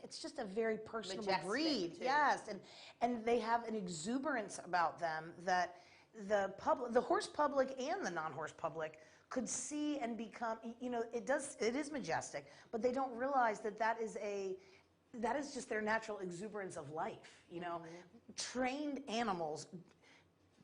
Speaker 8: it's just a very personable
Speaker 12: Majestic,
Speaker 8: breed.
Speaker 12: too.
Speaker 8: Yes, and they have an exuberance about them that the horse public and the non-horse public could see and become, you know, it is majestic, but they don't realize that is just their natural exuberance of life. You know, trained animals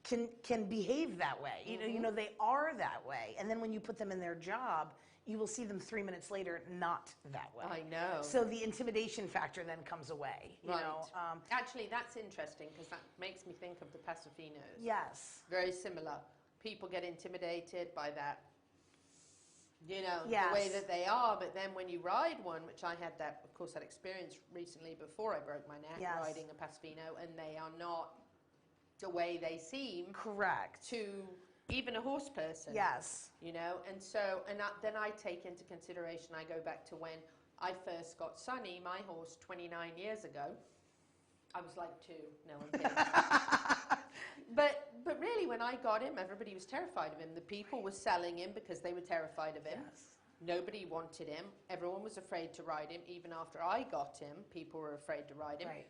Speaker 8: can behave that way. You know, they are that way. And then when you put them in their job, you will see them 3 minutes later not that way.
Speaker 12: I know.
Speaker 8: So the intimidation factor then comes away. You know?
Speaker 12: Actually, that's interesting because that makes me think of the Pasafinos.
Speaker 8: Yes.
Speaker 12: Very similar. People get intimidated by that, you know, the
Speaker 8: Yes.
Speaker 12: way that they are. But then when you ride one, which I had that, of course, that experience recently before I broke my neck riding a Pasafino, and they are not the way they seem.
Speaker 8: Correct.
Speaker 12: To even a horse person.
Speaker 8: Yes.
Speaker 12: You know, and so, then I take into consideration, I go back to when I first got Sonny, my horse, 29 years ago. I was like 2. No, I'm kidding. But really, when I got him, everybody was terrified of him. The people were selling him because they were terrified of him.
Speaker 8: Yes.
Speaker 12: Nobody wanted him. Everyone was afraid to ride him. Even after I got him, people were afraid to ride him.
Speaker 8: Right.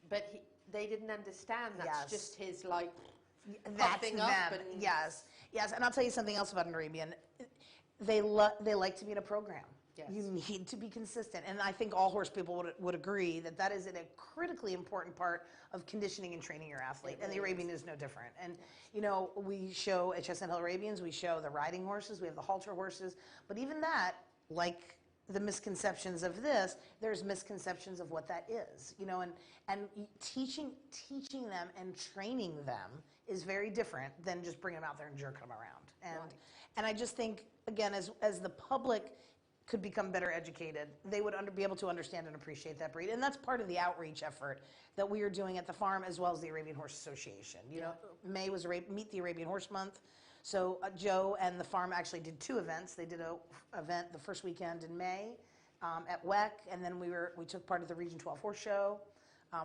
Speaker 12: But they didn't understand that's just his, like,
Speaker 8: That's
Speaker 12: puffing
Speaker 8: them.
Speaker 12: up. And
Speaker 8: Yes. And I'll tell you something else about an Arabian. They like to be in a program.
Speaker 12: Yes.
Speaker 8: You need to be consistent. And I think all horse people would agree that is a critically important part of conditioning and training your athlete. And the Arabian is no different. And, you know, we show at Chestnuthill Arabians, we show the riding horses, we have the halter horses. But even that, like the misconceptions of this, there's misconceptions of what that is, you know, and teaching them and training them is very different than just bringing them out there and jerking them around. And I just think, again, as the public could become better educated, they would be able to understand and appreciate that breed. And that's part of the outreach effort that we are doing at the farm as well as the Arabian Horse Association. You know, May was Meet the Arabian Horse Month. So Joe and the farm actually did 2 events. They did an event the first weekend in May at WEC, and then we took part of the Region 12 Horse Show.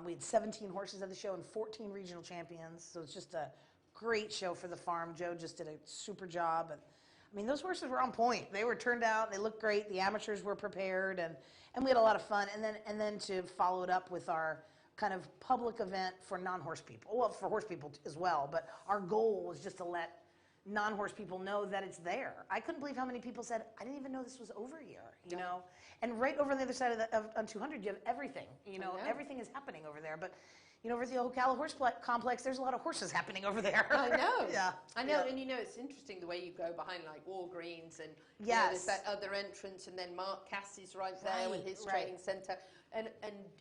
Speaker 8: We had 17 horses at the show and 14 regional champions. So it's just a great show for the farm. Joe just did a super job. I mean, those horses were on point. They were turned out. They looked great. The amateurs were prepared, and we had a lot of fun. And then to follow it up with our kind of public event for non-horse people. Well, for horse people as well. But our goal was just to let non-horse people know that it's there. I couldn't believe how many people said, I didn't even know this was over here, you know? And right over on the other side on 200, you have everything, you know? Everything is happening over there. But, you know, over at the Ocala Horse Complex, there's a lot of horses happening over there.
Speaker 6: I know.
Speaker 8: Yeah.
Speaker 6: I know,
Speaker 8: Yeah.
Speaker 6: and you know, it's interesting the way you go behind like Walgreens and you know,
Speaker 8: Yes.
Speaker 6: there's that other entrance, and then Mark Cassie's right there with his training centre. And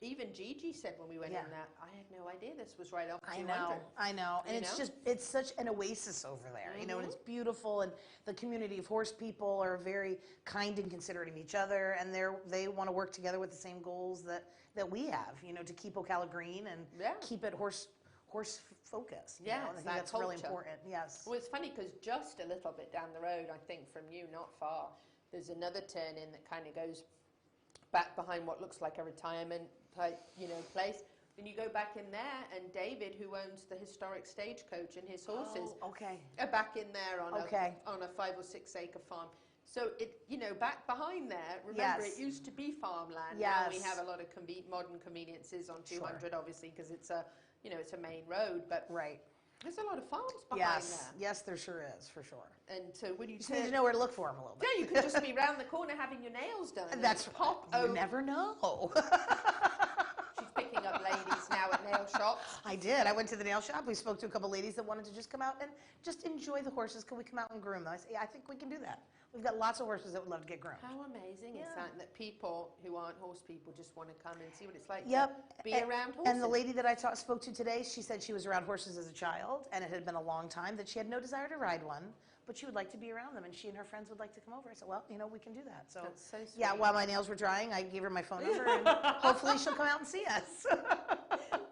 Speaker 6: even Gigi said when we went in there, I had no idea this was right off 200.
Speaker 8: I know. And it's such an oasis over there, you know, and it's beautiful, and the community of horse people are very kind and considerate of each other, and they want to work together with the same goals that we have, you know, to keep Ocala green and keep it horse focused.
Speaker 6: Yeah,
Speaker 8: you know? I think that's really important. Yes.
Speaker 6: Well, it's funny because just a little bit down the road, I think from you, not far, there's another turn in that kind of goes back behind what looks like a retirement type, you know, place. And you go back in there, and David, who owns the historic stagecoach, and his horses are back in there on a 5 or 6 acre farm. So it, you know, back behind there, remember it used to be farmland. Now we have a lot of modern conveniences on 200, obviously, because it's a, you know, it's a main road. But there's a lot of farms behind there.
Speaker 8: Yes, there sure is, for sure.
Speaker 6: And so when you
Speaker 8: just need to know where to look for them a little bit.
Speaker 6: Yeah, you could just be round the corner having your nails done.
Speaker 8: That's
Speaker 6: pop.
Speaker 8: You never know.
Speaker 6: She's picking up ladies now at nail shops.
Speaker 8: I did. I went to the nail shop. We spoke to a couple ladies that wanted to just come out and just enjoy the horses. Could we come out and groom them? I said, yeah, I think we can do that. We've got lots of horses that would love to get groomed.
Speaker 6: How amazing is that people who aren't horse people just want to come and see what it's like
Speaker 8: to
Speaker 6: be around horses?
Speaker 8: And the lady that I spoke to today, she said she was around horses as a child, and it had been a long time that she had no desire to ride one, but she would like to be around them, and she and her friends would like to come over. I said, well, you know, we can do that. So,
Speaker 6: that's so sweet.
Speaker 8: Yeah, while my nails were drying, I gave her my phone number, and hopefully she'll come out and see us.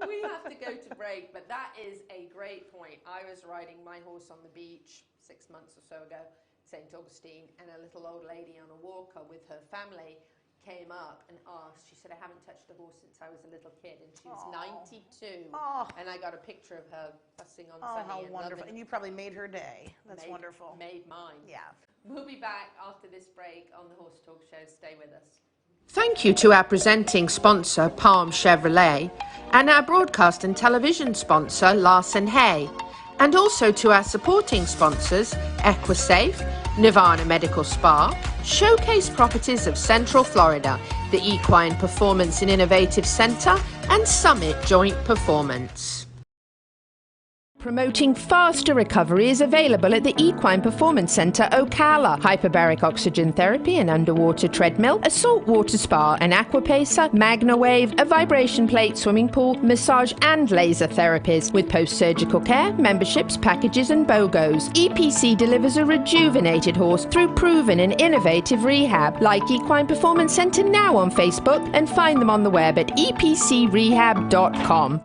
Speaker 6: We have to go to break, but that is a great point. I was riding my horse on the beach 6 months or so ago, St. Augustine, and a little old lady on a walker with her family came up and asked, she said, I haven't touched a horse since I was a little kid, and she was 92, and I got a picture of her fussing on Sunny.
Speaker 8: How wonderful. And you probably made her day. That's wonderful.
Speaker 6: Made mine.
Speaker 8: Yeah.
Speaker 6: We'll be back after this break on the Horse Talk Show. Stay with us.
Speaker 12: Thank you to our presenting sponsor, Palm Chevrolet, and our broadcast and television sponsor, Larson Hay, and also to our supporting sponsors, Equisafe, Nirvana Medical Spa, Showcase Properties of Central Florida, the Equine Performance and Innovative Center, and Summit Joint Performance. Promoting faster recovery is available at the Equine Performance Center Ocala. Hyperbaric oxygen therapy, an underwater treadmill, a saltwater spa, an aquapacer, MagnaWave, a vibration plate, swimming pool, massage and laser therapies. With post-surgical care, memberships, packages and BOGOs. EPC delivers a rejuvenated horse through proven and innovative rehab. Like Equine Performance Center now on Facebook and find them on the web at epcrehab.com.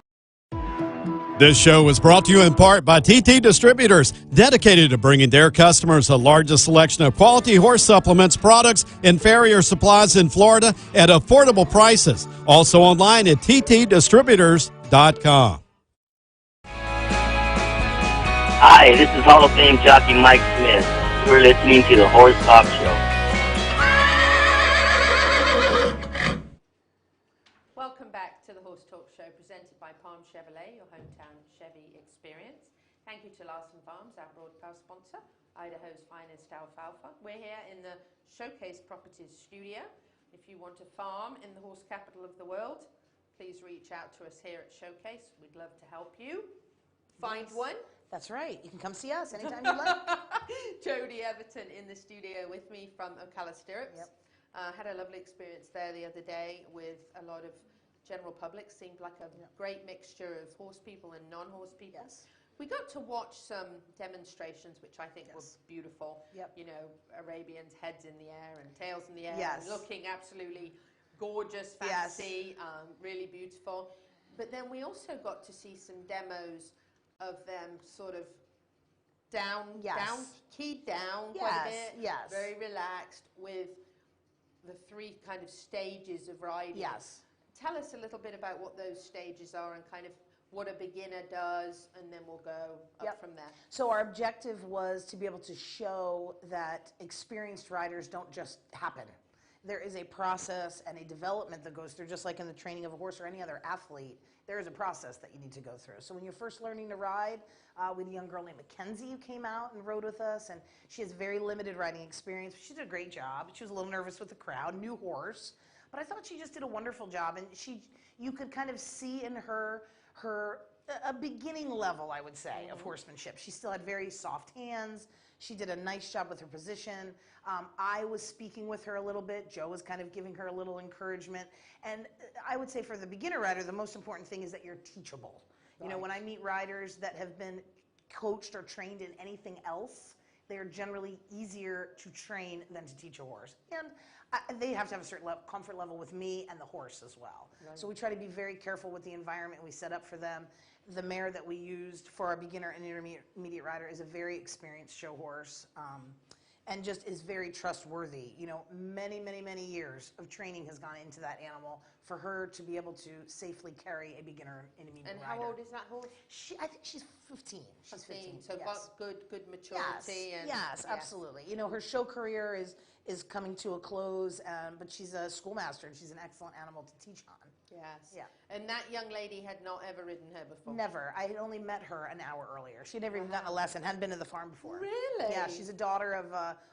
Speaker 15: This show was brought to you in part by TT Distributors, dedicated to bringing their customers the largest selection of quality horse supplements, products, and farrier supplies in Florida at affordable prices. Also online at ttdistributors.com.
Speaker 13: Hi, this is Hall of Fame jockey Mike Smith. You're listening to the Horse Talk Show.
Speaker 6: Welcome back to the Horse Talk Show, presented by Palm Chevrolet, your hometown Chevy experience. Thank you to Larson Farms, our broadcast sponsor, Idaho's finest alfalfa. We're here in the Showcase Properties studio. If you want to farm in the horse capital of the world, please reach out to us here at Showcase. We'd love to help you find one.
Speaker 8: That's right. You can come see us anytime you like.
Speaker 6: Jody Everton in the studio with me from Ocala Stirrups.
Speaker 8: Yep.
Speaker 6: Had a lovely experience there the other day with a lot of general public. Seemed like a great mixture of horse people and non-horse people.
Speaker 8: Yes.
Speaker 6: We got to watch some demonstrations, which I think were beautiful.
Speaker 8: Yep.
Speaker 6: You know, Arabians, heads in the air and tails in the air,
Speaker 8: Yes.
Speaker 6: and looking absolutely gorgeous, fancy, really beautiful. But then we also got to see some demos of them sort of keyed down quite a bit, very relaxed, with the 3 kind of stages of riding.
Speaker 8: Yes.
Speaker 6: Tell us a little bit about what those stages are and kind of what a beginner does, and then we'll go up from there.
Speaker 8: So our objective was to be able to show that experienced riders don't just happen. There is a process and a development that goes through, just like in the training of a horse or any other athlete. There is a process that you need to go through. So when you're first learning to ride, we had a young girl named Mackenzie who came out and rode with us, and she has very limited riding experience. She did a great job. She was a little nervous with the crowd, new horse, but I thought she just did a wonderful job. And you could kind of see in her a beginning level, I would say, of horsemanship. She still had very soft hands. She did a nice job with her position. I was speaking with her a little bit. Joe was kind of giving her a little encouragement. And I would say for the beginner rider, the most important thing is that you're teachable. You know, when I meet riders that have been coached or trained in anything else, they are generally easier to train than to teach a horse. And they have to have a certain comfort level with me and the horse as well. Right. So we try to be very careful with the environment we set up for them. The mare that we used for our beginner and intermediate rider is a very experienced show horse. And just is very trustworthy. You know, many, many, many years of training has gone into that animal for her to be able to safely carry a beginner intermediate rider.
Speaker 6: And how old is that horse?
Speaker 8: I think she's 15. She's 15.
Speaker 6: So
Speaker 8: yes.
Speaker 6: got good maturity.
Speaker 8: Yes, absolutely. You know, her show career is coming to a close, but she's a schoolmaster and she's an excellent animal to teach on.
Speaker 6: Yes.
Speaker 8: Yeah.
Speaker 6: And that young lady had not ever ridden her before?
Speaker 8: Never. I had only met her an hour earlier. She had never even gotten a lesson, hadn't been to the farm before.
Speaker 6: Really?
Speaker 8: Yeah, she's a daughter of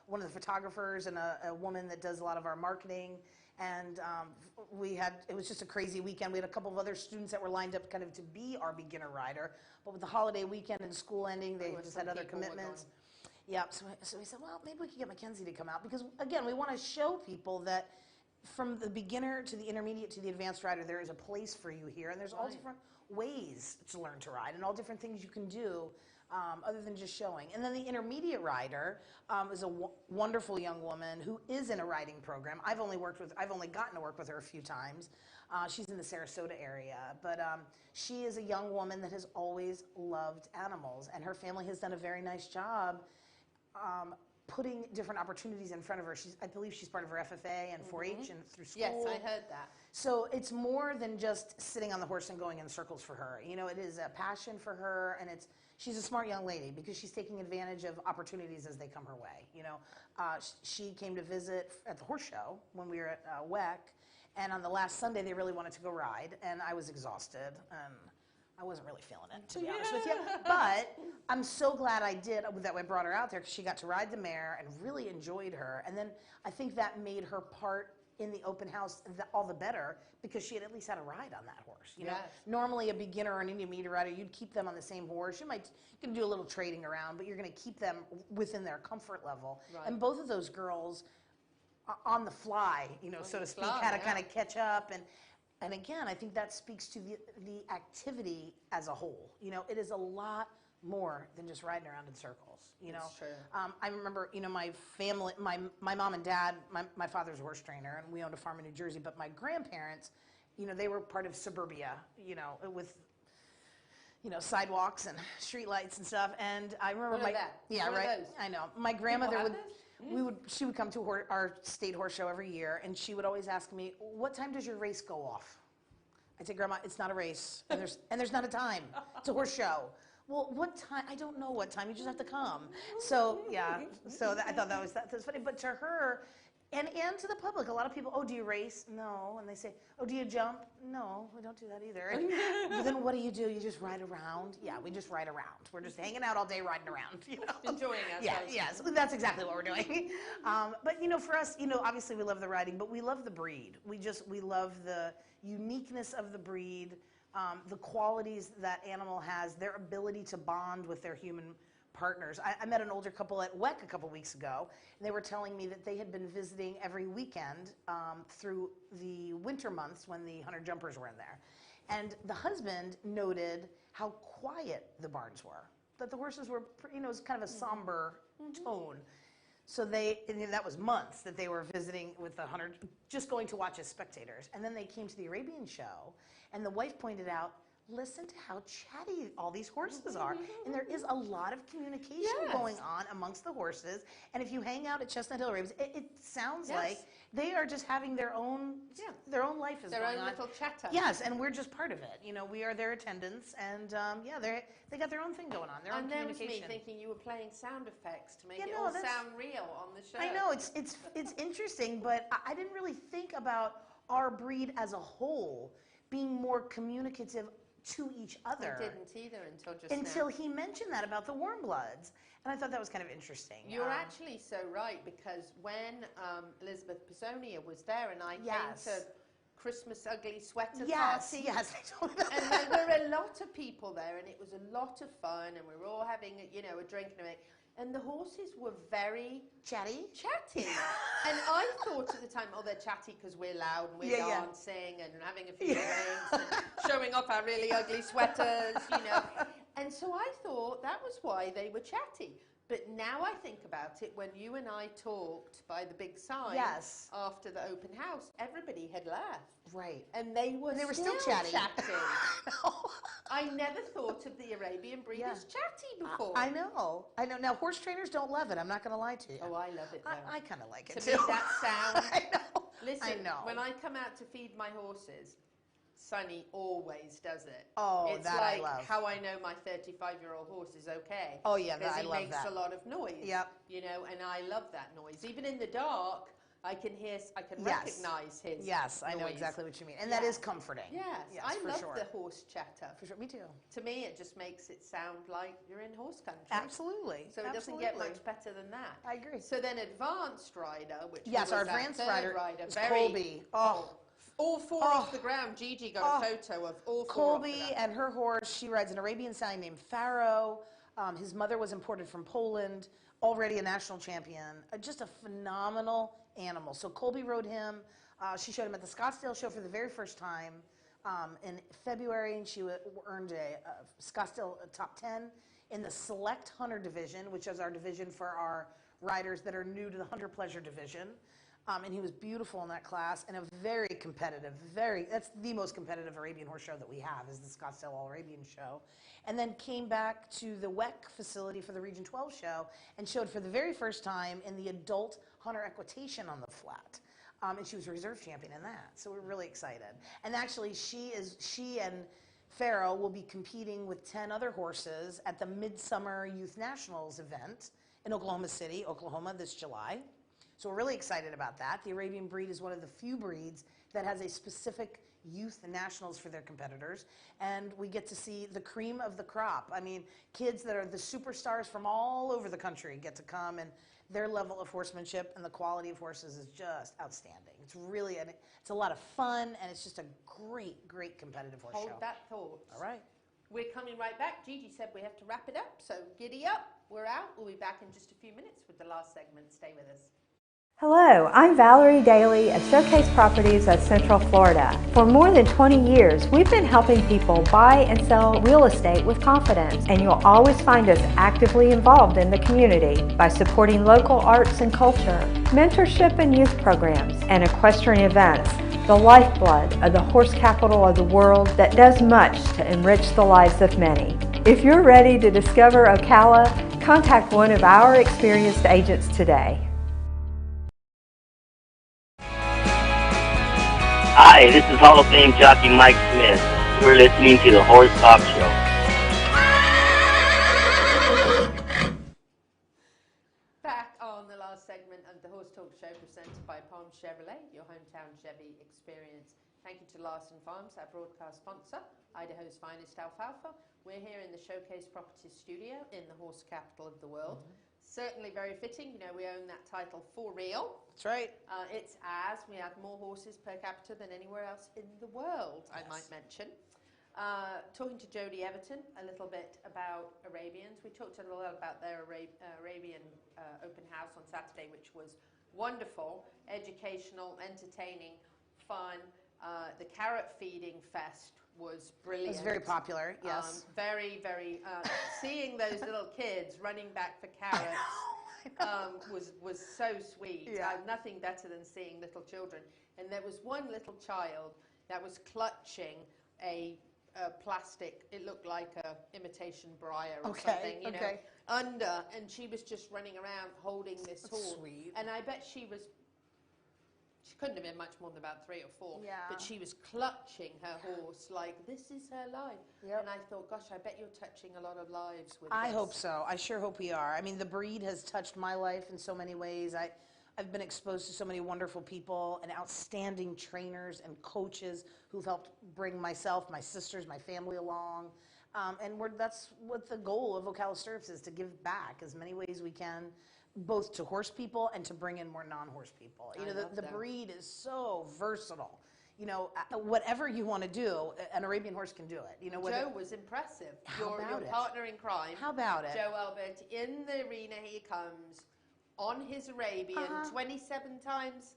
Speaker 8: one of the photographers and a woman that does a lot of our marketing. And it was just a crazy weekend. We had a couple of other students that were lined up kind of to be our beginner rider. But with the holiday weekend and school ending, they just had other commitments. Yep, so we said, well, maybe we could get Mackenzie to come out. Because, again, we want to show people that from the beginner to the intermediate to the advanced rider, there is a place for you here. And there's all different ways to learn to ride and all different things you can do other than just showing. And then the intermediate rider is a wonderful young woman who is in a riding program. I've only gotten to work with her a few times. She's in the Sarasota area, but she is a young woman that has always loved animals, and her family has done a very nice job putting different opportunities in front of her. I believe she's part of her FFA and 4-H and through school.
Speaker 6: Yes, I heard that.
Speaker 8: So it's more than just sitting on the horse and going in circles for her. You know, it is a passion for her, and she's a smart young lady because she's taking advantage of opportunities as they come her way. You know, she came to visit at the horse show when we were at WEC, and on the last Sunday they really wanted to go ride, and I was exhausted, and I wasn't really feeling it, to be honest with you. But I'm so glad I did, that I brought her out there, because she got to ride the mare and really enjoyed her. And then I think that made her part in the open house all the better, because she had at least had a ride on that horse. You know, normally a beginner or an intermediate rider, you'd keep them on the same horse. You can do a little trading around, but you're going to keep them within their comfort level. Right. And both of those girls, on the fly, you know, so to speak, had to kind of catch up. And again, I think that speaks to the activity as a whole. You know, it is a lot more than just riding around in circles. You know,
Speaker 6: That's true.
Speaker 8: I remember, you know, my family, my mom and dad, my father's a horse trainer, and we owned a farm in New Jersey. But my grandparents, you know, they were part of suburbia. You know, with sidewalks and streetlights and stuff. And I remember I know my grandmother she would come to our state horse show every year, and she would always ask me, "What time does your race go off?" I'd say, "Grandma, it's not a race, and there's not a time. It's a horse show." Well, what time? I don't know what time. You just have to come. So yeah. So I thought that was funny. But to her, and to the public, a lot of people, "Oh, do you race?" No. And they say, "Oh, do you jump?" No, we don't do that either. But then what do? You just ride around? Yeah, we just ride around. We're just hanging out all day, riding around. You know,
Speaker 6: enjoying ourselves.
Speaker 8: Yeah. So that's exactly what we're doing. But you know, for us, you know, obviously we love the riding, but we love the breed. We love the uniqueness of the breed. The qualities that animal has, their ability to bond with their human partners. I met an older couple at WEC a couple weeks ago, and they were telling me that they had been visiting every weekend through the winter months when the hunter jumpers were in there. And the husband noted how quiet the barns were, that the horses were, you know, it was kind of a somber tone. So that was months that they were visiting with the hunter, just going to watch as spectators. And then they came to the Arabian show, and the wife pointed out, listen to how chatty all these horses are. And there is a lot of communication going on amongst the horses. And if you hang out at Chestnuthill Arabians, it sounds like they are just having their own life is going on.
Speaker 6: Their own little chatter.
Speaker 8: Yes, and we're just part of it. You know, we are their attendants, and they got their own thing going on, their own communication.
Speaker 6: And there was me thinking you were playing sound effects to make it all sound real on the show.
Speaker 8: I know, it's interesting, but I didn't really think about our breed as a whole being more communicative to each other.
Speaker 6: I didn't either
Speaker 8: until he mentioned that about the warm bloods, and I thought that was kind of interesting.
Speaker 6: You're actually so right, because when Elizabeth Pisonia was there and I came to Christmas ugly sweater
Speaker 8: Yes,
Speaker 6: party.
Speaker 8: yes, they told me
Speaker 6: And there were a lot of people there, and it was a lot of fun, and we were all having, you know, a drink and everything. And the horses were very
Speaker 8: chatty.
Speaker 6: And I thought at the time, oh, they're chatty because we're loud and we're dancing and having a few drinks and showing off our really ugly sweaters, you know. And so I thought that was why they were chatty. But now I think about it, when you and I talked by the big sign after the open house, everybody had left.
Speaker 8: Right.
Speaker 6: And they were still
Speaker 8: chatty.
Speaker 6: I never thought of the Arabian breed as chatty before.
Speaker 8: I know. Now, horse trainers don't love it. I'm not going to lie to you.
Speaker 6: Oh, I love it, though.
Speaker 8: I kind of like it,
Speaker 6: too. To me, that sound...
Speaker 8: I know.
Speaker 6: Listen, when I come out to feed my horses, Sonny always does it.
Speaker 8: Oh,
Speaker 6: it's
Speaker 8: that
Speaker 6: like
Speaker 8: I love.
Speaker 6: how I know my 35-year-old horse is okay.
Speaker 8: Oh, yeah,
Speaker 6: because
Speaker 8: I love that.
Speaker 6: he makes a lot of noise.
Speaker 8: Yep.
Speaker 6: You know, and I love that noise. Even in the dark, I can recognize his
Speaker 8: Yes, I know
Speaker 6: noise.
Speaker 8: exactly what you mean. And that is comforting.
Speaker 6: Yes, I love the horse chatter.
Speaker 8: For sure, me too.
Speaker 6: To me, it just makes it sound like you're in horse country.
Speaker 8: Absolutely.
Speaker 6: So it doesn't get much better than that.
Speaker 8: I agree.
Speaker 6: So then advanced rider, which
Speaker 8: was
Speaker 6: our
Speaker 8: advanced
Speaker 6: rider,
Speaker 8: is Colby.
Speaker 6: All four off the ground. Gigi got a photo of all four.
Speaker 8: Colby and her horse. She rides an Arabian stallion named Pharaoh. His mother was imported from Poland, already a national champion. Just a phenomenal animal. So Colby rode him. She showed him at the Scottsdale show for the very first time in February, and she earned a Scottsdale top 10 in the Select Hunter division, which is our division for our riders that are new to the Hunter Pleasure division. And he was beautiful in that class, and a very competitive, that's the most competitive Arabian horse show that we have, is the Scottsdale All Arabian show. And then came back to the WEC facility for the Region 12 show and showed for the very first time in the adult hunter equitation on the flat. And she was a reserve champion in that. So we're really excited. And actually she and Pharaoh will be competing with 10 other horses at the Midsummer Youth Nationals event in Oklahoma City, Oklahoma, this July. So we're really excited about that. The Arabian breed is one of the few breeds that has a specific youth nationals for their competitors, and we get to see the cream of the crop. I mean, kids that are the superstars from all over the country get to come, and their level of horsemanship and the quality of horses is just outstanding. It's really, it's a lot of fun, and it's just a great, great competitive horse show.
Speaker 6: Hold that thought.
Speaker 8: All right.
Speaker 6: We're coming right back. Gigi said we have to wrap it up, so giddy up. We're out. We'll be back in just a few minutes with the last segment. Stay with us.
Speaker 7: Hello, I'm Valerie Daly of Showcase Properties of Central Florida. For more than 20 years, we've been helping people buy and sell real estate with confidence, and you'll always find us actively involved in the community by supporting local arts and culture, mentorship and youth programs, and equestrian events, the lifeblood of the horse capital of the world that does much to enrich the lives of many. If you're ready to discover Ocala, contact one of our experienced agents today.
Speaker 13: Hi, this is Hall of Fame jockey Mike Smith. You're listening to the Horse Talk Show.
Speaker 6: Back on the last segment of the Horse Talk Show presented by Palm Chevrolet, your hometown Chevy experience. Thank you to Larson Farms, our broadcast sponsor, Idaho's finest alfalfa. We're here in the Showcase Properties studio in the horse capital of the world. Certainly very fitting. You know, we own that title for real.
Speaker 8: That's right.
Speaker 6: It's as we have more horses per capita than anywhere else in the world, I might mention. Talking to Jody Everton a little bit about Arabians. We talked a little about their Arabian open house on Saturday, which was wonderful, educational, entertaining, fun. The carrot feeding fest was brilliant.
Speaker 8: It was very popular, yes.
Speaker 6: Very, very, seeing those little kids running back for carrots was so sweet.
Speaker 8: Yeah.
Speaker 6: Nothing better than seeing little children. And there was one little child that was clutching a plastic, it looked like a imitation briar or something, you know, under, and she was just running around holding this horse.
Speaker 8: Sweet.
Speaker 6: And I bet she couldn't have been much more than about 3 or 4, but she was clutching her horse like this is her life. And I thought, gosh, I bet you're touching a lot of lives with
Speaker 8: I
Speaker 6: this.
Speaker 8: hope so. I sure hope we are. I mean, the breed has touched my life in so many ways. I've been exposed to so many wonderful people and outstanding trainers and coaches who've helped bring myself, my sisters, my family along. And that's what the goal of Ocala Stirrups is, to give back as many ways we can, both to horse people and to bring in more non-horse people. You know, the breed is so versatile. You know, whatever you want to do, an Arabian horse can do it. You know,
Speaker 6: Joe was impressive.
Speaker 8: How
Speaker 6: Your
Speaker 8: about it?
Speaker 6: partner in crime.
Speaker 8: How about it?
Speaker 6: Joe Albert, in the arena he comes on his Arabian 27 times.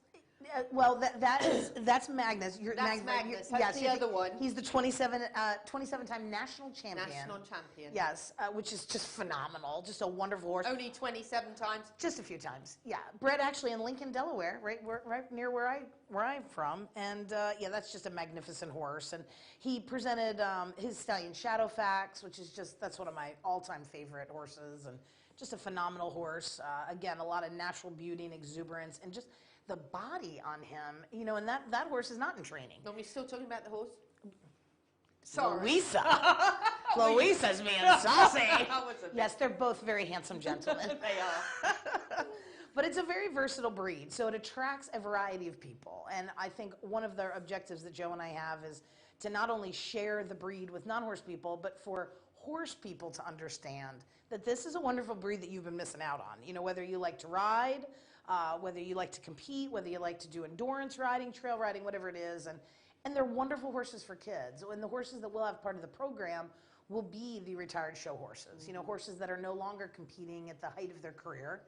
Speaker 8: Well, that's Magnus.
Speaker 6: That's Magnus. That's the other one.
Speaker 8: He's the 27-time national champion.
Speaker 6: National champion.
Speaker 8: Yes, which is just phenomenal. Just a wonderful horse.
Speaker 6: Only 27 times.
Speaker 8: Just a few times. Yeah, bred actually in Lincoln, Delaware, right near where I'm from, and yeah, that's just a magnificent horse. And he presented his stallion Shadowfax, which is that's one of my all-time favorite horses, and just a phenomenal horse. Again, a lot of natural beauty and exuberance, and just the body on him, you know, and that horse is not in training.
Speaker 6: Are we still talking about the horse? Sorry.
Speaker 8: Louisa's being saucy. Yes, they're both very handsome gentlemen.
Speaker 6: They are.
Speaker 8: But it's a very versatile breed, so it attracts a variety of people. And I think one of the objectives that Joe and I have is to not only share the breed with non-horse people, but for horse people to understand that this is a wonderful breed that you've been missing out on. You know, whether you like to ride, whether you like to compete, whether you like to do endurance riding, trail riding, whatever it is. And they're wonderful horses for kids. And the horses that we'll have part of the program will be the retired show horses. You know, horses that are no longer competing at the height of their career.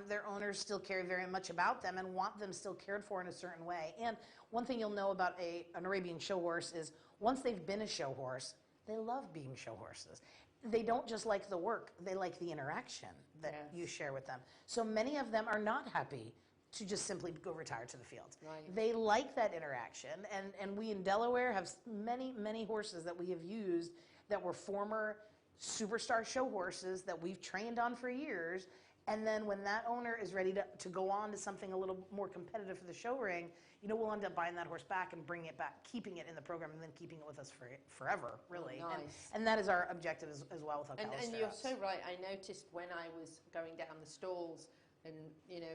Speaker 8: Their owners still care very much about them and want them still cared for in a certain way. And one thing you'll know about an Arabian show horse is once they've been a show horse, they love being show horses. They don't just like the work, they like the interaction that you share with them. So many of them are not happy to just simply go retire to the field.
Speaker 6: Right.
Speaker 8: They like that interaction, and we in Delaware have many horses that we have used that were former superstar show horses that we've trained on for years. And then when that owner is ready to go on to something a little more competitive for the show ring, you know, we'll end up buying that horse back and bringing it back, keeping it in the program, and then keeping it with us forever, really.
Speaker 6: Oh, nice.
Speaker 8: And that is our objective as well with Ocala Stirrups.
Speaker 6: And you're so right. I noticed when I was going down the stalls and, you know,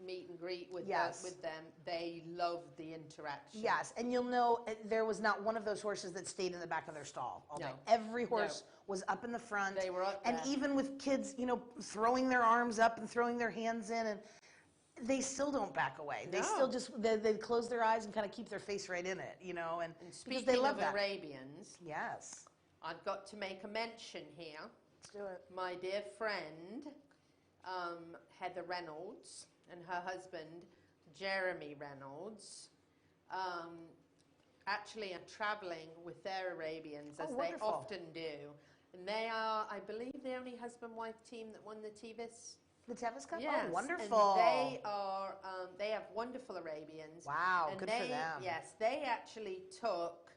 Speaker 6: meet and greet with them, they loved the interaction.
Speaker 8: Yes, and you'll know there was not one of those horses that stayed in the back of their stall all day. Every horse was up in the front.
Speaker 6: They were up
Speaker 8: and
Speaker 6: there.
Speaker 8: Even with kids, you know, throwing their arms up and throwing their hands in, and they still don't back away. They still just, they close their eyes and kind of keep their face right in it, you know, and
Speaker 6: speaking
Speaker 8: they love
Speaker 6: of
Speaker 8: that.
Speaker 6: Arabians,
Speaker 8: yes,
Speaker 6: I've got to make a mention here.
Speaker 8: Let's do it.
Speaker 6: My dear friend, Heather Reynolds, and her husband, Jeremy Reynolds, actually are traveling with their Arabians, as they often do. And they are, I believe, the only husband-wife team that won the Tevis.
Speaker 8: The Tevis Cup?
Speaker 6: Yes.
Speaker 8: Oh, wonderful.
Speaker 6: And they are, they have wonderful Arabians.
Speaker 8: Wow,
Speaker 6: and
Speaker 8: good for them.
Speaker 6: Yes, they actually took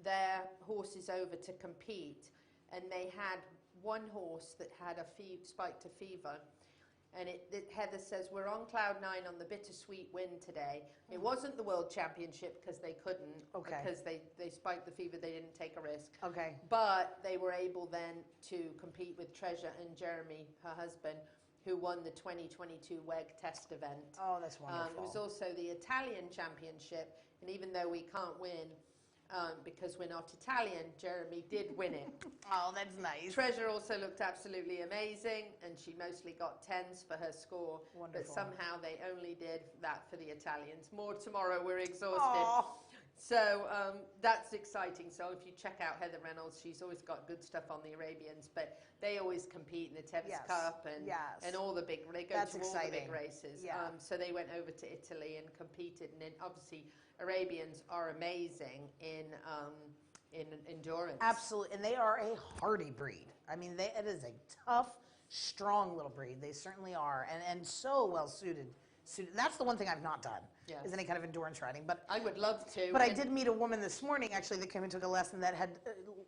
Speaker 6: their horses over to compete, and they had one horse that had a spike to fever. And Heather says, we're on cloud 9 on the bittersweet win today. It wasn't the World Championship because they couldn't, because they spiked the fever, they didn't take a risk.
Speaker 8: Okay.
Speaker 6: But they were able then to compete with Treasure and Jeremy, her husband, who won the 2022 WEG test event.
Speaker 8: Oh, that's wonderful.
Speaker 6: It was also the Italian Championship, and even though we can't win, because we're not Italian, Jeremy did win it.
Speaker 8: Oh, that's nice.
Speaker 6: Treasure also looked absolutely amazing, and she mostly got 10s for her score.
Speaker 8: Wonderful.
Speaker 6: But somehow they only did that for the Italians. More tomorrow, we're exhausted.
Speaker 8: Aww.
Speaker 6: So that's exciting. So if you check out Heather Reynolds, she's always got good stuff on the Arabians, but they always compete in the Tevis Cup and all the big, they go to all the big races.
Speaker 8: Yeah.
Speaker 6: So they went over to Italy and competed, and then obviously Arabians are amazing in endurance.
Speaker 8: Absolutely, and they are a hardy breed. I mean, it is a tough, strong little breed. They certainly are, and so well suited. That's the one thing I've not done, is any kind of endurance riding. But
Speaker 6: I would love to.
Speaker 8: But I did meet a woman this morning, actually, that came and took a lesson that had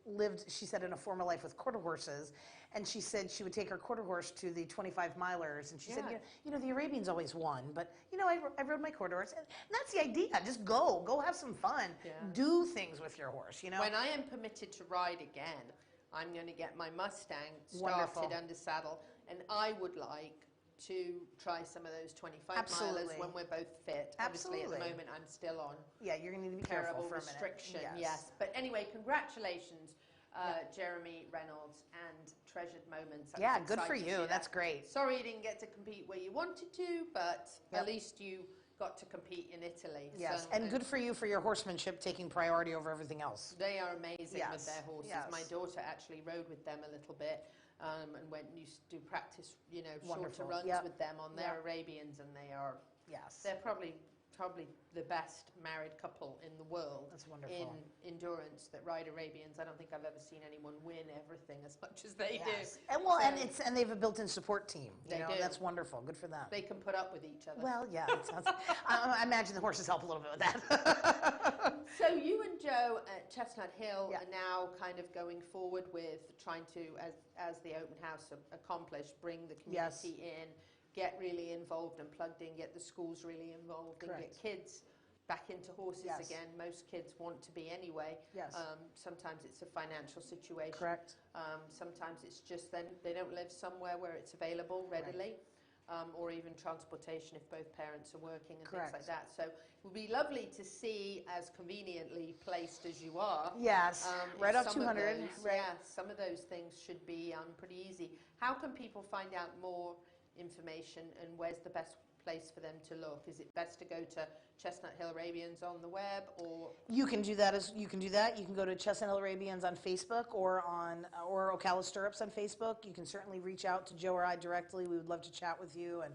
Speaker 8: lived, she said, in a former life with quarter horses. And she said she would take her quarter horse to the 25 milers. And she said, you know, the Arabians always won. But, you know, I rode my quarter horse. And that's the idea. Just go have some fun. Do things with your horse, you know.
Speaker 6: When I am permitted to ride again, I'm going to get my Mustang started under saddle. And I would like to try some of those 25 milers when we're both fit. Obviously, at the moment, I'm still on.
Speaker 8: Yeah, you're going to need to be careful for a minute.
Speaker 6: Restriction, yes. But anyway, congratulations, Jeremy Reynolds, and treasured moments.
Speaker 8: Yeah, good for you. That's great.
Speaker 6: Sorry you didn't get to compete where you wanted to, but at least you got to compete in Italy.
Speaker 8: Yes,
Speaker 6: So,
Speaker 8: and good for you for your horsemanship taking priority over everything else.
Speaker 6: They are amazing
Speaker 8: Yes,
Speaker 6: with their horses.
Speaker 8: yes.
Speaker 6: My daughter actually rode with them a little bit and went and used to do practice, shorter
Speaker 8: Wonderful.
Speaker 6: runs
Speaker 8: Yep.
Speaker 6: with them on their
Speaker 8: Yep.
Speaker 6: Arabians, and they are
Speaker 8: Yes.
Speaker 6: they're probably the best married couple in the world.
Speaker 8: That's wonderful.
Speaker 6: In endurance that ride Arabians. I don't think I've ever seen anyone win everything as much as they
Speaker 8: Yes.
Speaker 6: do.
Speaker 8: And well,
Speaker 6: So
Speaker 8: and they have a built-in support team.
Speaker 6: They do.
Speaker 8: That's wonderful. Good for them.
Speaker 6: they can put up with each other.
Speaker 8: Well, yeah. It sounds, I imagine the horses help a little bit with that.
Speaker 6: So you and Joe at Chestnuthill are now kind of going forward with trying to, as the open house accomplished, bring the community in, get really involved and plugged in, get the schools really involved, and get kids back into horses again. Most kids want to be anyway.
Speaker 8: Yes.
Speaker 6: Sometimes it's a financial situation.
Speaker 8: Correct.
Speaker 6: Sometimes it's just then they don't live somewhere where it's available readily. Or even transportation if both parents are working and things like that. So it would be lovely to see, as conveniently placed as you are.
Speaker 8: Yes, right off
Speaker 6: some
Speaker 8: 200.
Speaker 6: Of those, yeah, some of those things should be pretty easy. How can people find out more information, and where's the best place for them to look? Is it best to go to Chestnuthill Arabians on the web, or
Speaker 8: You can do that. You can go to Chestnuthill Arabians on Facebook or Ocala Stirrups on Facebook. You can certainly reach out to Joe or I directly. We would love to chat with you. And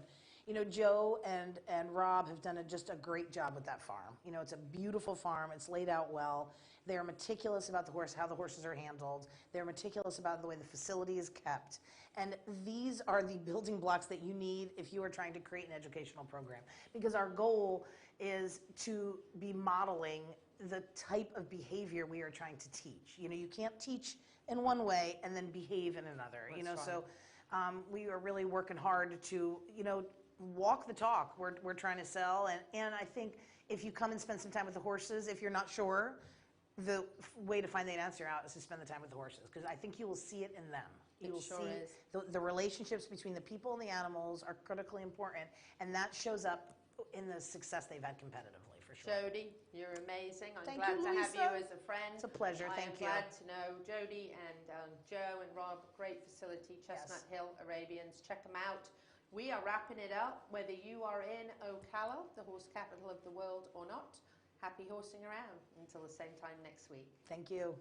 Speaker 8: Joe and Rob have done just a great job with that farm. It's a beautiful farm. It's laid out well. They're meticulous about how the horses are handled. They're meticulous about the way the facility is kept. And these are the building blocks that you need if you are trying to create an educational program. Because our goal is to be modeling the type of behavior we are trying to teach. You can't teach in one way and then behave in another. So we are really working hard to, walk the talk we're trying to sell. And I think if you come and spend some time with the horses, if you're not sure, the way to find the answer out is to spend the time with the horses, because I think you will see it in them. You will see the relationships between the people and the animals are critically important, and that shows up in the success they've had competitively, for sure.
Speaker 6: Jody, you're amazing. I'm
Speaker 8: Thank
Speaker 6: glad
Speaker 8: you,
Speaker 6: to have
Speaker 8: Lisa.
Speaker 6: you as a friend.
Speaker 8: It's a pleasure. Thank you.
Speaker 6: I'm glad to know Jody and Joe and Rob. Great facility, Chestnuthill Arabians. Check them out. We are wrapping it up. Whether you are in Ocala, the horse capital of the world, or not, happy horsing around until the same time next week.
Speaker 8: Thank you.